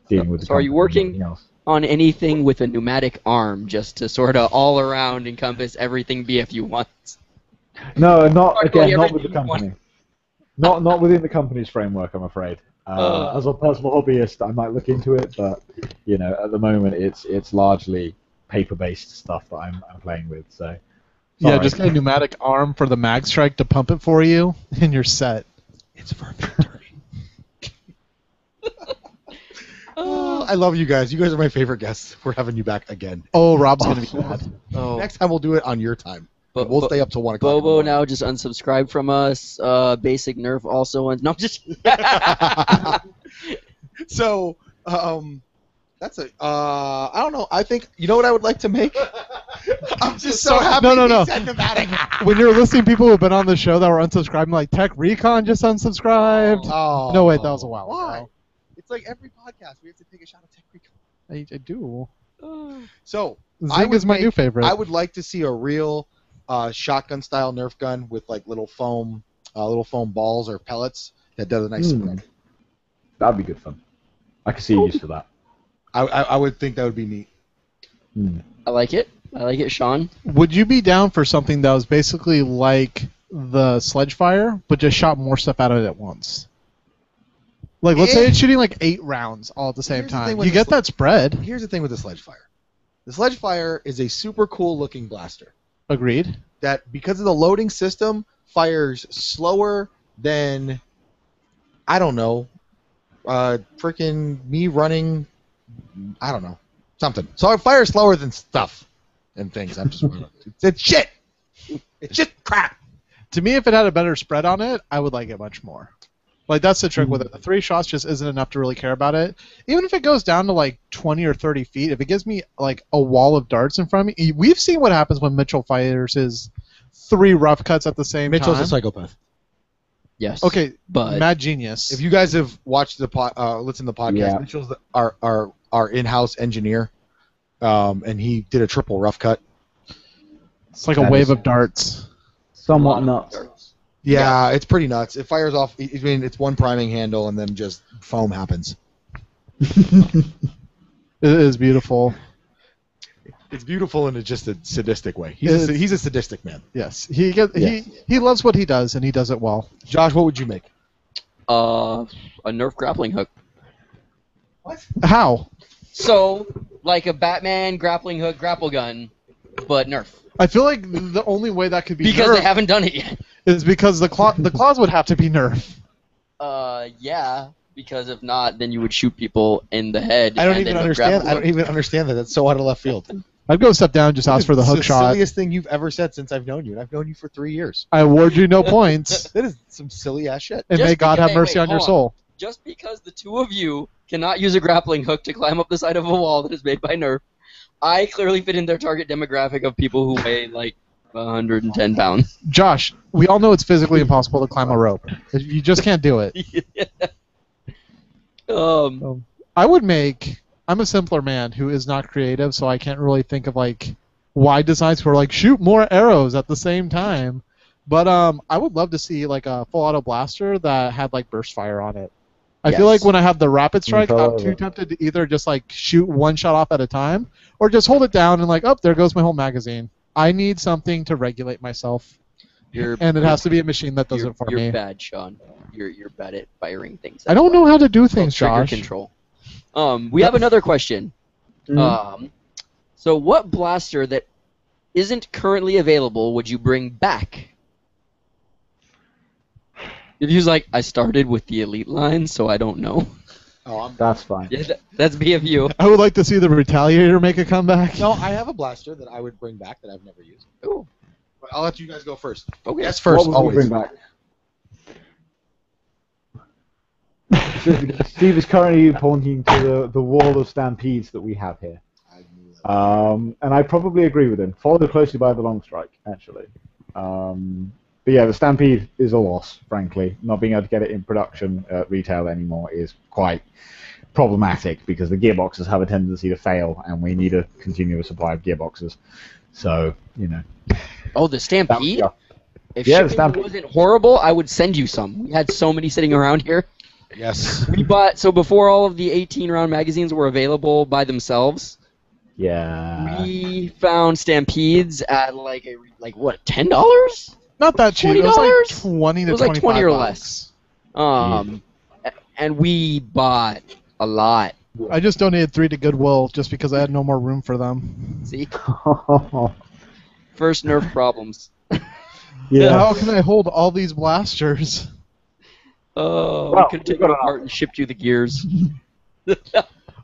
dealing with. So are you working on anything with a pneumatic arm just to sort of all around encompass everything BFU wants? No, not with the company. Not within the company's framework, I'm afraid. As a personal hobbyist, I might look into it, but at the moment, it's largely paper-based stuff that I'm playing with. So. Yeah, Sorry. just get a pneumatic arm for the mag strike to pump it for you, and you're set. It's for victory. I love you guys. You guys are my favorite guests. We're having you back again. Oh, Rob's gonna be mad. Oh. Next time we'll do it on your time. We'll stay up till 1 o'clock. Bobo now just unsubscribed from us. Basic Nerf also. No, I'm just. So, that's a. I don't know. I think you know what I would like to make. I'm just so happy. No. he said pneumatic. When you're listening, people who've been on the show that were unsubscribed, like Tech Recon just unsubscribed. Oh. No, wait, that was a while Why? ago. It's like every podcast we have to take a shot at Tech Recon. I do. So Zig is my new favorite. I would like to see a real shotgun style Nerf gun with like little foam balls or pellets that does a nice spread. That'd be good fun. I can see you used to that. I would think that would be neat. I like it. Sean. Would you be down for something that was basically like the sledge fire, but just shot more stuff out of it at once? Like, let's say it's shooting like 8 rounds all at the same time. You get that spread. Here's the thing with the sledge fire. The sledge fire is a super cool looking blaster. Agreed. That because of the loading system fires slower than, I don't know, freaking me running, I don't know, something. So it fires slower than stuff and things. I'm just it's shit. It's just crap. To me, if it had a better spread on it, I would like it much more. Like, that's the trick with it. The 3 shots just isn't enough to really care about it. Even if it goes down to like 20 or 30 feet, if it gives me like a wall of darts in front of me, we've seen what happens when Mitchell fires his 3 rough cuts at the same time. Mitchell's a psychopath. Yes. Okay, but mad genius. If you guys have watched the listened to the podcast, Yeah. Mitchell's our in-house engineer, and he did a triple rough cut. It's like a wave of darts. Somewhat nuts. Yeah, it's pretty nuts. It fires off. I mean, it's one priming handle, and then just foam happens. It is beautiful. It's beautiful in just a sadistic way. He's a sadistic man. Yes, he loves what he does, and he does it well. Josh, what would you make? a Nerf grappling hook. What? How? So, like a Batman grappling hook grapple gun, but Nerf. I feel like the only way that could be Because Nerf they haven't done it yet. is because the claws would have to be Nerf. Yeah. Because if not, then you would shoot people in the head. I don't and even then understand. grapple I don't even understand that. That's so out of left field. I'd go step down, just ask for the hook It's the shot. silliest thing you've ever said since I've known you, and I've known you for 3 years. I award you no points, That is some silly ass shit. and Just may God because- have mercy on your hold soul. Just because the two of you cannot use a grappling hook to climb up the side of a wall that is made by Nerf, I clearly fit in their target demographic of people who weigh like 110 pounds. Josh, we all know it's physically impossible to climb a rope. You just can't do it. I would make. I'm a simpler man who is not creative, so I can't really think of like wide designs for like shoot more arrows at the same time. But I would love to see like a full auto blaster that had like burst fire on it. I feel like when I have the rapid strike, I'm too tempted to either just like shoot one shot off at a time, or just hold it down and like, oh, there goes my whole magazine. I need something to regulate myself, and it has to be a machine that does it for me. You're bad, Sean. You're bad at firing things. I don't know how to do things, trigger Josh. control. We have another question. So what blaster that isn't currently available would you bring back? If you was like, I started with the Elite line, so I don't know. That's fine. Yeah, that's B.F.U. I would like to see the Retaliator make a comeback. No, I have a blaster that I would bring back that I've never used. Ooh. But I'll let you guys go first. Okay. Yes, first, What would always. you bring back? Steve is currently pointing to the wall of stampedes that we have here. And I probably agree with him. Followed closely by the long strike, actually. But yeah, the Stampede is a loss, frankly. Not being able to get it in production at retail anymore is quite problematic because the gearboxes have a tendency to fail, and we need a continuous supply of gearboxes. So, you know. Oh, the Stampede? If Yeah, the shipping Stampede. wasn't horrible, I would send you some. We had so many sitting around here. Yes. We bought, so before all of the 18-round magazines were available by themselves, Yeah. we found Stampedes at like what, $10? Not that cheap. It was like 20 to It was like 20 or $25. less. And we bought a lot. I just donated 3 to Goodwill just because I had no more room for them. See? First Nerf problems. Yeah. How can I hold all these blasters? Oh, Well, we could have taken it apart and shipped you the gears.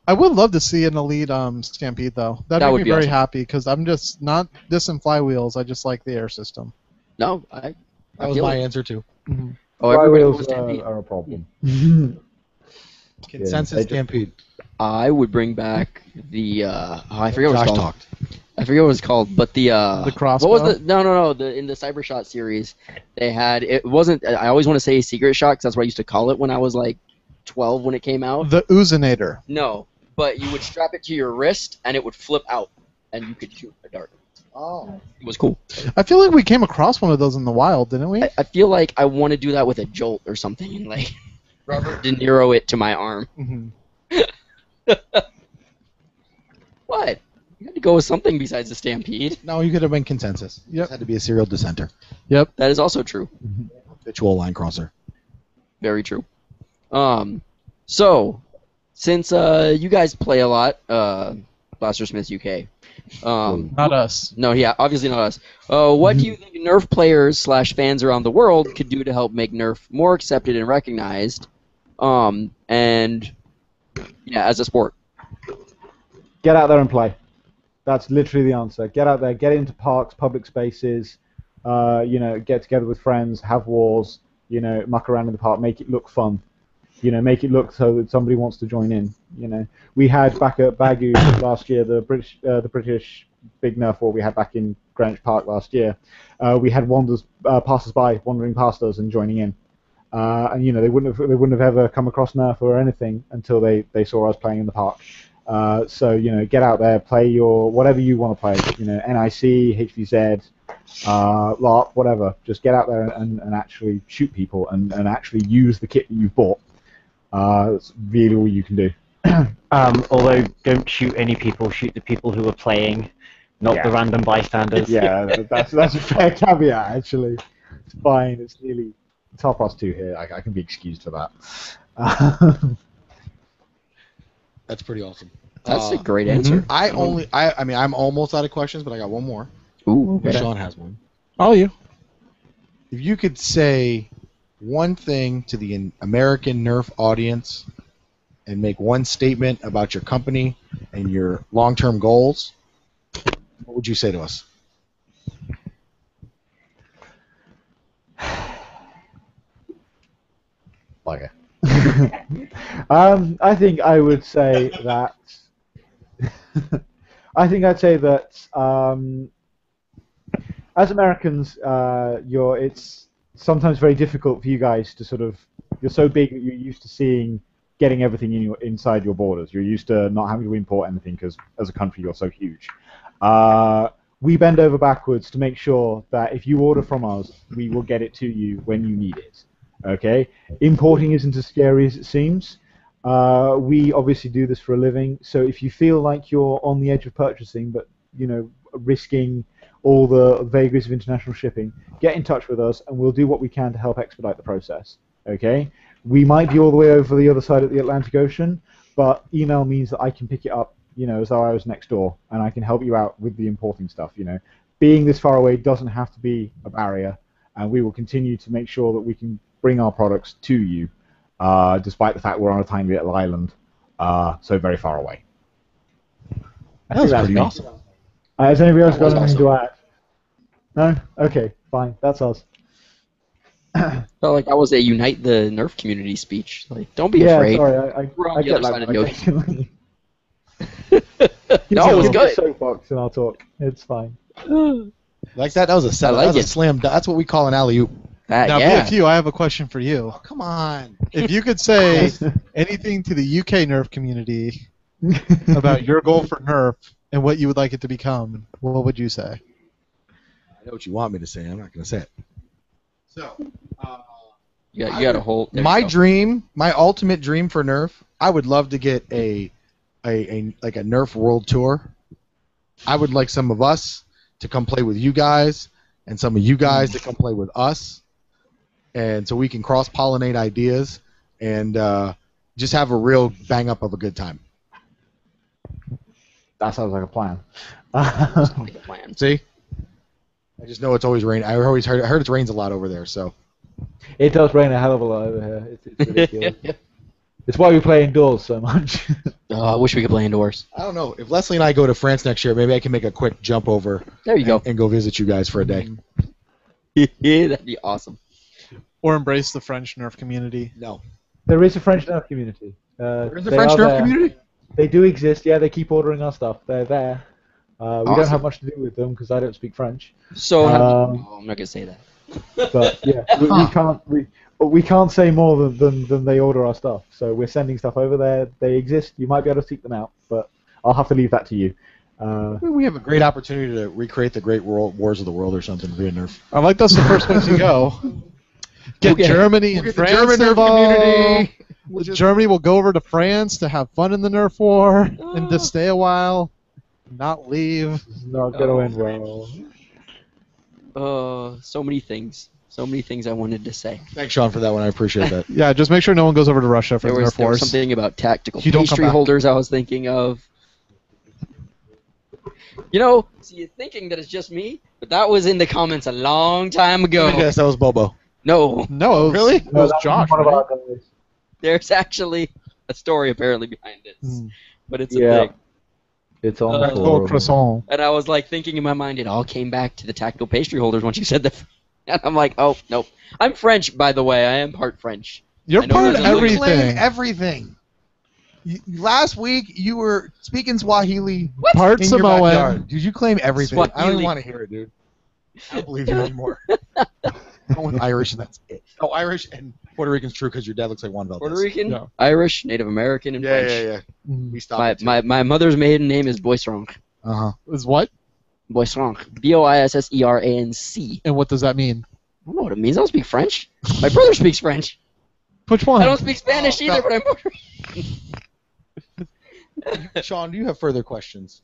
I would love to see an Elite Stampede, though. That'd That make would me be very awesome. happy, because I'm just not dissing flywheels. I just like the air system. No, That was feel my it. answer too. Oh, everybody was Flywheels Stampede. are a problem. Consensus they just- Stampede. I would bring back the I forget what it's Josh called. talked. I forget what it's called, but the crossbow? What was the no in the Cybershot series they had it wasn't I always want to say Secret Shot 'cause that's what I used to call it when I was like 12 when it came out. The Oozinator. No, but you would strap it to your wrist and it would flip out and you could shoot a dart. Oh. It was cool. I feel like we came across one of those in the wild, didn't we? I feel like I want to do that with a jolt or something and like Robert De Niro it to my arm. Mhm. What? You had to go with something besides the Stampede. No, you could have been consensus. Yep. It had to be a serial dissenter. Yep. That is also true. Habitual line crosser. Very true. So since you guys play a lot, Blastersmiths UK. Not us. No, yeah, obviously not us. What do you think Nerf players / fans around the world could do to help make Nerf more accepted and recognized? And yeah, as a sport. Get out there and play. That's literally the answer. Get out there, get into parks, public spaces, get together with friends, have wars, muck around in the park, make it look fun. Make it look so that somebody wants to join in. We had back at B.F.U last year, the British big Nerf war we had back in Greenwich Park last year. We had passers-by wandering past us and joining in. And they wouldn't have ever come across Nerf or anything until they saw us playing in the park. So get out there, play your whatever you want to play. NIC, HVZ, LARP, whatever. Just get out there and actually shoot people and actually use the kit that you've bought. That's really all you can do. Although don't shoot any people, shoot the people who are playing, not the random bystanders. Yeah, that's a fair caveat actually. It's fine. It's 2:30 here. I can be excused for that. That's pretty awesome. That's a great answer. I mean, I'm almost out of questions, but I got one more. Ooh, okay. Sean has one. All you. If you could say one thing to the American Nerf audience and make one statement about your company and your long-term goals, what would you say to us? Okay. I think I would say that. I think I'd say that as Americans, it's sometimes very difficult for you guys to sort of. You're so big that you're used to seeing getting everything inside your borders. You're used to not having to import anything because as a country you're so huge. We bend over backwards to make sure that if you order from us, we will get it to you when you need it. Okay? Importing isn't as scary as it seems. We obviously do this for a living, so if you feel like you're on the edge of purchasing, but risking all the vagaries of international shipping, get in touch with us, and we'll do what we can to help expedite the process. Okay? We might be all the way over the other side of the Atlantic Ocean, but email means that I can pick it up, as though I was next door, and I can help you out with the importing stuff. Being this far away doesn't have to be a barrier, and we will continue to make sure that we can bring our products to you. Despite the fact we're on a tiny little island, so very far away. That was pretty awesome. Has anybody else got anything to add? No? Okay, fine. That's us. Felt like that was a unite the Nerf community speech. Like, don't be Yeah, afraid. sorry, We're on I the get other side that of the ocean. occasionally. No, it was Give me a good. soapbox and I'll talk. It's fine. Like that? That was a seven. like That was it. a slam. That's what we call an alley oop. Now, Yeah. B.F.U, I have a question for you. Oh, come on. If you could say anything to the UK Nerf community about your goal for Nerf and what you would like it to become, what would you say? I know what you want me to say. I'm not going to say it. So, You got a whole. there my you go. dream, my ultimate dream for Nerf, I would love to get a Nerf World Tour. I would like some of us to come play with you guys, and some of you guys to come play with us, and so we can cross-pollinate ideas and just have a real bang-up of a good time. That sounds like a plan. Sounds like a plan. See? I just know it's always rain. I heard it rains a lot over there, so. It does rain a hell of a lot over here. It's ridiculous. It's why we play indoors so much. I wish we could play indoors. I don't know. If Leslie and I go to France next year, maybe I can make a quick jump over There you go. and go visit you guys for a day. That'd be awesome. Or embrace the French Nerf community? No. There is a French Nerf community. There's a They French are Nerf there. community? They do exist. Yeah, they keep ordering our stuff. They're there. We don't Awesome. have much to do with them because I don't speak French. So Um, I'm not gonna say that. But yeah, we can't say more than they order our stuff. So we're sending stuff over there. They exist. You might be able to seek them out, but I'll have to leave that to you. We have a great opportunity to recreate the Great Wars of the World or something via Nerf. I like that's the first place you go. Get Okay. Germany and We'll get the France German Nerf involved. community. We'll just- Germany will go over to France to have fun in the Nerf war and to stay a while, not leave. It's not going to end well. So many things. So many things I wanted to say. Thanks, Sean, for that one. I appreciate that. Yeah, just make sure no one goes over to Russia for There the was, Nerf there was wars. something about tactical You don't come pastry back. holders I was thinking of. You know, so you're thinking that it's just me, but that was in the comments a long time ago. Yes, that was Bobo. No, No, Really? It was that Josh. one of right? our guys. there's actually a story apparently behind this, Hmm. but it's Yeah. a thing. It's on Uh, the Gold forum. croissant. And I was like thinking in my mind, it all came back to the tactical pastry holders once you said that. And I'm like, oh, nope. I'm French, by the way. I am part French. You're I know part of there's a little- everything. Everything. Last week you were speaking Swahili Part in your Samoan. backyard. Did you claim everything? I don't Swahili. even want to hear it, dude. I don't believe you anymore. I went Irish and that's it. Oh, Irish and Puerto Rican's true because your dad looks like Juan Valdez. Puerto Rican, Yeah. Irish, Native American, and Yeah, French. yeah, yeah. Mm. We stopped. My mother's maiden name is Boisranc. Uh-huh. Is what? Boisranc. Boisseranc. And what does that mean? I don't know what it means. I don't speak French. My brother speaks French. Which one? I don't speak Spanish Oh, either, no. but I'm Puerto Rican. Sean, do you have further questions?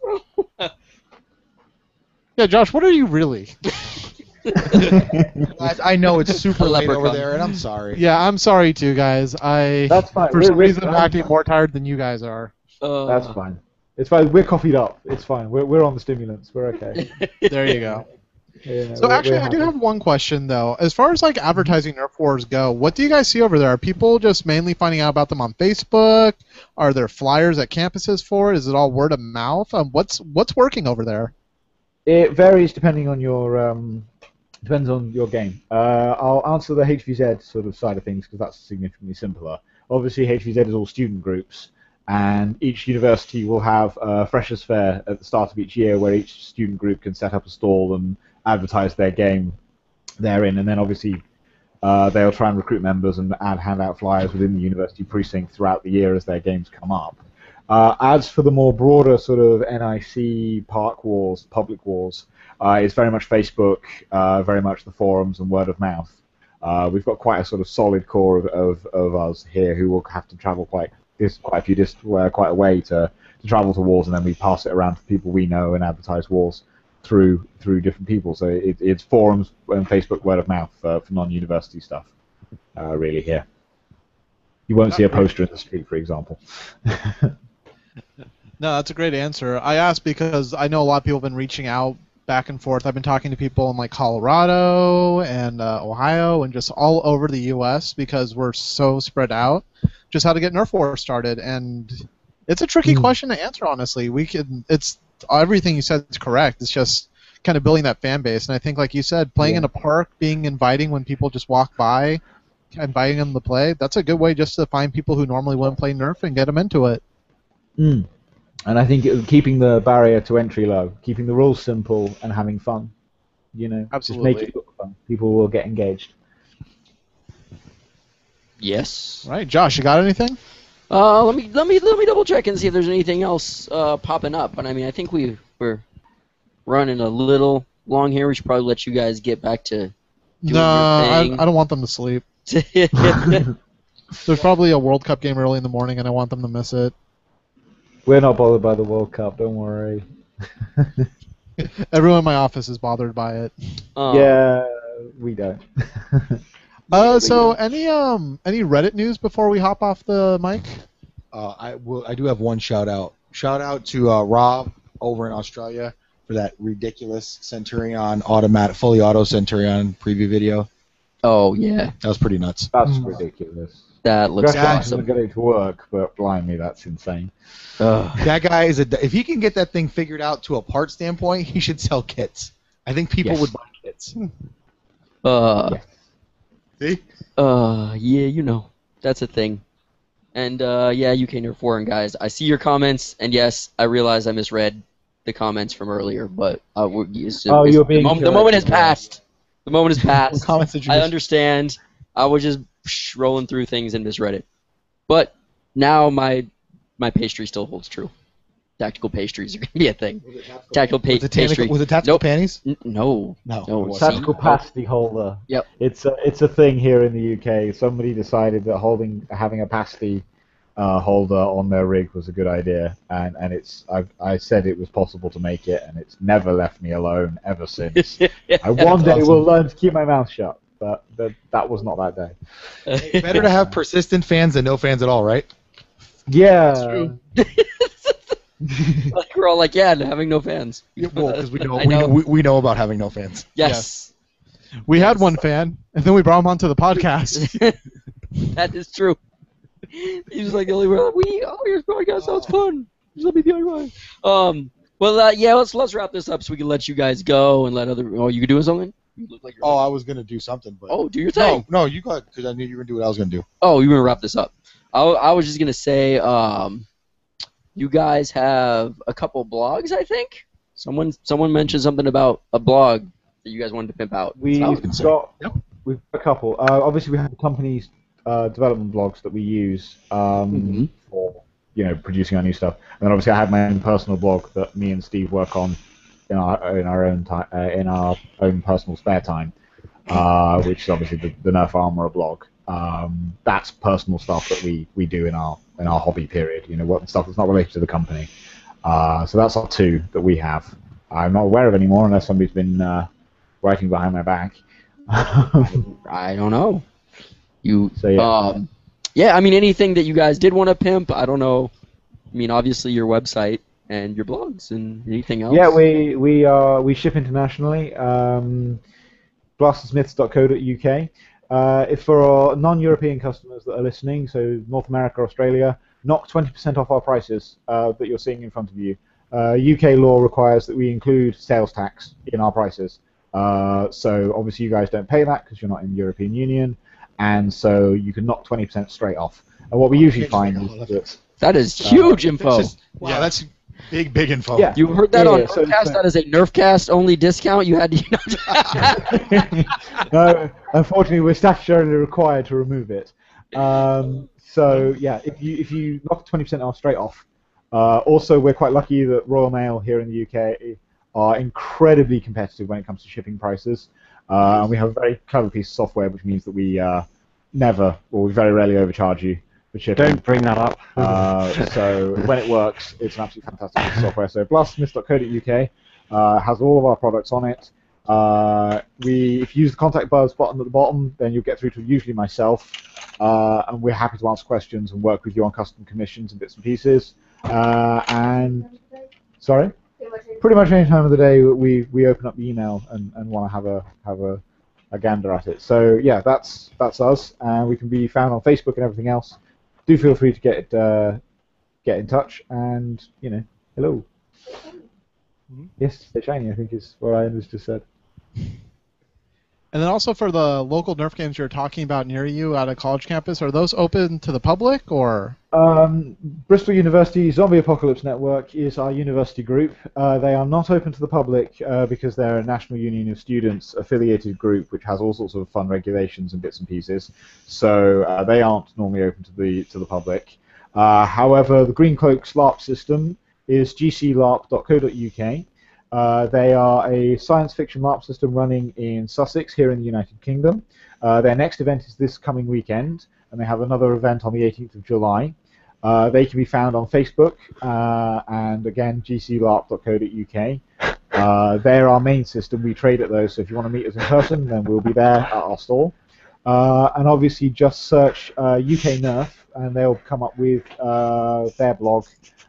Yeah, Josh, what are you really? I know it's super late over Leprechaun. there, and I'm sorry. Yeah, I'm sorry too, guys. That's fine. For some reason, I'm acting more tired than you guys are. That's fine. It's fine. We're coffeeed up. It's fine. We're on the stimulants. We're okay. There you go. Yeah, So we're actually, I do happy. have one question though. As far as like advertising Nerf wars go, what do you guys see over there? Are people just mainly finding out about them on Facebook? Are there flyers at campuses for it? Is it all word of mouth? What's working over there? It varies depending on your depends on your game. I'll answer the HVZ sort of side of things because that's significantly simpler. Obviously, HVZ is all student groups, and each university will have a freshers fair at the start of each year where each student group can set up a stall and advertise their game therein, and then obviously they'll try and recruit members and hand out flyers within the university precinct throughout the year as their games come up. As for the more broader sort of NIC, park wars, public wars, it's very much Facebook, very much the forums and word of mouth. We've got quite a sort of solid core of us here who will have to travel quite a way to travel to wars, and then we pass it around to people we know and advertise wars through different people. So it's forums and Facebook word of mouth for non-university stuff, really here. You won't see a poster in the street, for example. No, that's a great answer. I asked because I know a lot of people have been reaching out back and forth. I've been talking to people in like Colorado and Ohio and just all over the U.S. because we're so spread out. Just how to get Nerf War started, and it's a tricky question to answer. Honestly, it's everything you said is correct. It's just kind of building that fan base. And I think, like you said, playing in a park, being inviting when people just walk by, inviting them to play, that's a good way just to find people who normally wouldn't play Nerf and get them into it. And I think keeping the barrier to entry low, keeping the rules simple and having fun, Absolutely. just make it look fun. People will get engaged. Yes. All right, Josh, you got anything? Let me double check and see if there's anything else popping up. But I mean, I think we're running a little long here. We should probably let you guys get back to doing your thing. I don't want them to sleep. There's probably a World Cup game early in the morning, and I want them to miss it. We're not bothered by the World Cup, don't worry. Everyone in my office is bothered by it. Yeah, we don't. So any Reddit news before we hop off the mic? I do have one shout out. Shout out to Rob over in Australia for that ridiculous Centurion fully auto Centurion preview video. Oh yeah, that was pretty nuts. That's ridiculous. That looks awesome. Get it to work, but blimey, that's insane. That guy is if he can get that thing figured out to a part standpoint, he should sell kits. I think people would buy kits. See? Yeah, that's a thing. And yeah, UK Nerf Forum guys, I see your comments, and yes, I realize I misread the comments from earlier, but the moment has passed. The moment has passed. I understand. I was just rolling through things and misread it. But now my pastry still holds true. Tactical pastries are going to be a thing. Tactical pastry. Was it tactical panties? No. Tactical pasty holder. Yep. It's a thing here in the UK. Somebody decided that having a pasty holder on their rig was a good idea, and I said it was possible to make it, and it's never left me alone ever since. One day will learn to keep my mouth shut, but that was not that day. Better to have persistent fans than no fans at all, right? Yeah. That's true. Like we're all like, yeah, having no fans. Well, because we know about having no fans. Yes. We had one fan, and then we brought him onto the podcast. That is true. He was like the only one. Your podcast sounds fun. Just let me be on one. Well, yeah, let's wrap this up so we can let you guys go and let other. Oh, you doing something? You look like I was gonna do something, but. Oh, do your thing. No, you got because I knew you were gonna do what I was gonna do. Oh, you were gonna wrap this up. I was just gonna say, you guys have a couple blogs, I think. Someone mentioned something about a blog that you guys wanted to pimp out. We've got a couple. Obviously, we have the company's development blogs that we use for producing our new stuff, and then obviously I have my own personal blog that me and Steve work on in our own time, in our own personal spare time, which is obviously the Nerf Armorer blog. That's personal stuff that we do in our hobby period. What stuff that's not related to the company. So that's our two that we have. I'm not aware of any more unless somebody's been writing behind my back. I don't know. Yeah. Yeah, I mean anything that you guys did want to pimp. I don't know. I mean obviously your website and your blogs and anything else. Yeah, we ship internationally. Blastersmiths.co.uk. If for our non-European customers that are listening, so North America, Australia, knock 20% off our prices that you're seeing in front of you. UK law requires that we include sales tax in our prices. So obviously you guys don't pay that because you're not in the European Union, and so you can knock 20% straight off. And what we usually find is that is huge info. Wow, that's big info. Yeah. You heard that on Nerfcast? That is a Nerfcast only discount. You had to. No, unfortunately, we're statutorily required to remove it. So yeah, if you knock 20% off straight off. Also, we're quite lucky that Royal Mail here in the UK are incredibly competitive when it comes to shipping prices. And we have a very clever piece of software, which means that we we very rarely overcharge you for shipping. Don't bring that up. So when it works, it's an absolutely fantastic piece of software. So blastersmiths.co.uk has all of our products on it. If you use the contact buzz button at the bottom, then you'll get through to usually myself, and we're happy to answer questions and work with you on custom commissions and bits and pieces. Sorry? Pretty much any time of the day we open up the email and want to have a gander at it. So yeah, that's us, and we can be found on Facebook and everything else. Do feel free to get in touch, and hello. Yes, stay shiny, I think is what I was just said. And then also for the local Nerf games you're talking about near you at a college campus, are those open to the public or? Bristol University Zombie Apocalypse Network is our university group. They are not open to the public because they're a National Union of Students affiliated group which has all sorts of fun regulations and bits and pieces. So they aren't normally open to the public. However, the Green Cloaks LARP system is gclarp.co.uk. They are a science fiction LARP system running in Sussex here in the United Kingdom. Their next event is this coming weekend, and they have another event on the 18th of July. They can be found on Facebook and again gclarp.co.uk. They're our main system. We trade at those, so if you want to meet us in person, then we'll be there at our stall. And obviously just search UK Nerf, and they'll come up with their blog.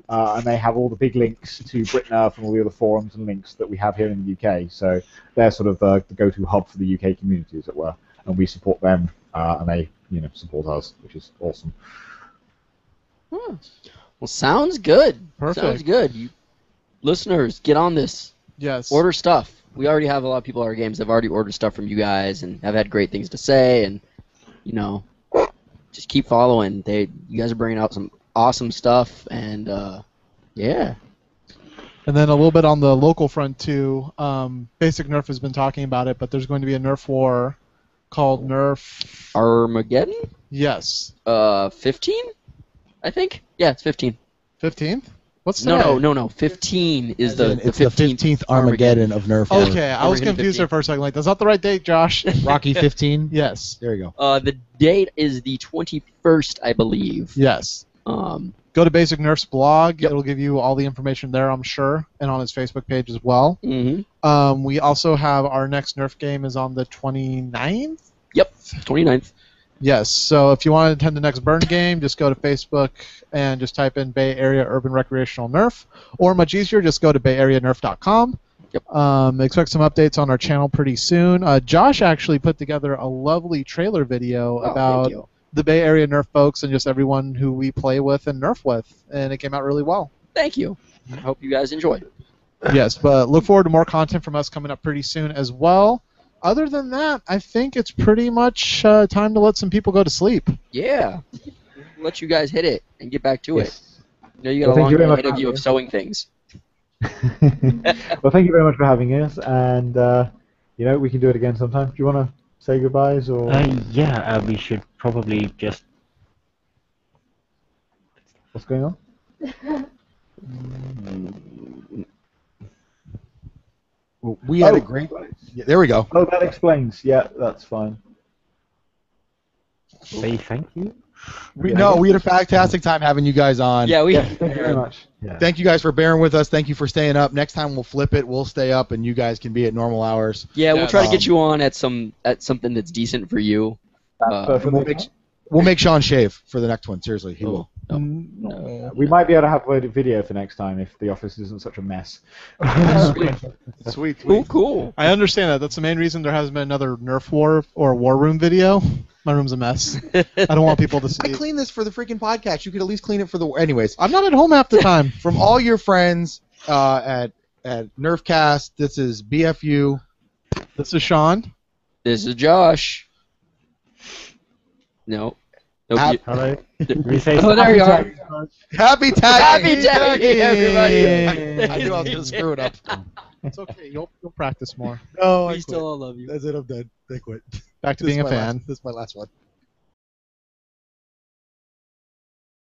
And they have all the big links to BritNerf and all the other forums and links that we have here in the UK. So they're sort of the go-to hub for the UK community, as it were. And we support them, and they, support us, which is awesome. Well, sounds good. Perfect. Sounds good. You listeners, get on this. Yes. Order stuff. We already have a lot of people at our games that have already ordered stuff from you guys and have had great things to say. And just keep following. You guys are bringing out some awesome stuff, and yeah. And then a little bit on the local front too. Basic Nerf has been talking about it, but there's going to be a Nerf war called Nerf Armageddon? Yes. 15? I think. Yeah, it's 15. 15th? What's today? No. 15 is the It's the 15th Armageddon of Nerf. Okay, I was confused there for a second. Like, that's not the right date, Josh. Rocky 15. Yes. There you go. The date is the 21st, I believe. Yes. Go to Basic Nerf's blog. Yep. It'll give you all the information there, I'm sure, and on his Facebook page as well. Mm-hmm. We also have our next Nerf game is on the 29th? Yep, 29th. Yes, so if you want to attend the next Burn game, just go to Facebook and just type in Bay Area Urban Recreational Nerf, or much easier, just go to bayareanerf.com. Yep. Expect some updates on our channel pretty soon. Josh actually put together a lovely trailer video about the Bay Area Nerf folks and just everyone who we play with and Nerf with, and it came out really well. Thank you. I hope you guys enjoyed. Yes, but look forward to more content from us coming up pretty soon as well. Other than that, I think it's pretty much time to let some people go to sleep. Yeah. Let you guys hit it and get back to it. You got Well, a long day ahead of you of sewing things. Well, thank you very much for having us, and we can do it again sometime. Do you want to say goodbyes or? We should probably just. What's going on? Well, we had a great. Yeah, there we go. Oh, that explains. Yeah, that's fine. Say thank you. We had a fantastic time having you guys on. Yeah, thank you very much. Yeah. Thank you guys for bearing with us. Thank you for staying up. Next time we'll flip it. We'll stay up, and you guys can be at normal hours. Yeah, we'll try to get you on at something that's decent for you. We'll make Sean shave for the next one. Seriously, he will. No. We might be able to have a video for next time if the office isn't such a mess. Sweet. Cool. I understand that. That's the main reason there hasn't been another Nerf war or war room video. My room's a mess. I don't want people to see. I clean this for the freaking podcast. You could at least clean it for the. Anyways, I'm not at home half the time. From all your friends at Nerfcast, this is B.F.U. This is Sean. This is Josh. No. Hello. There you are. Happy tagging! Happy tagging, everybody! I knew I was going to screw it up. It's okay. You'll practice more. No, We still all love you. That's it. I'm done. They quit. Back to being a fan. This is my last one.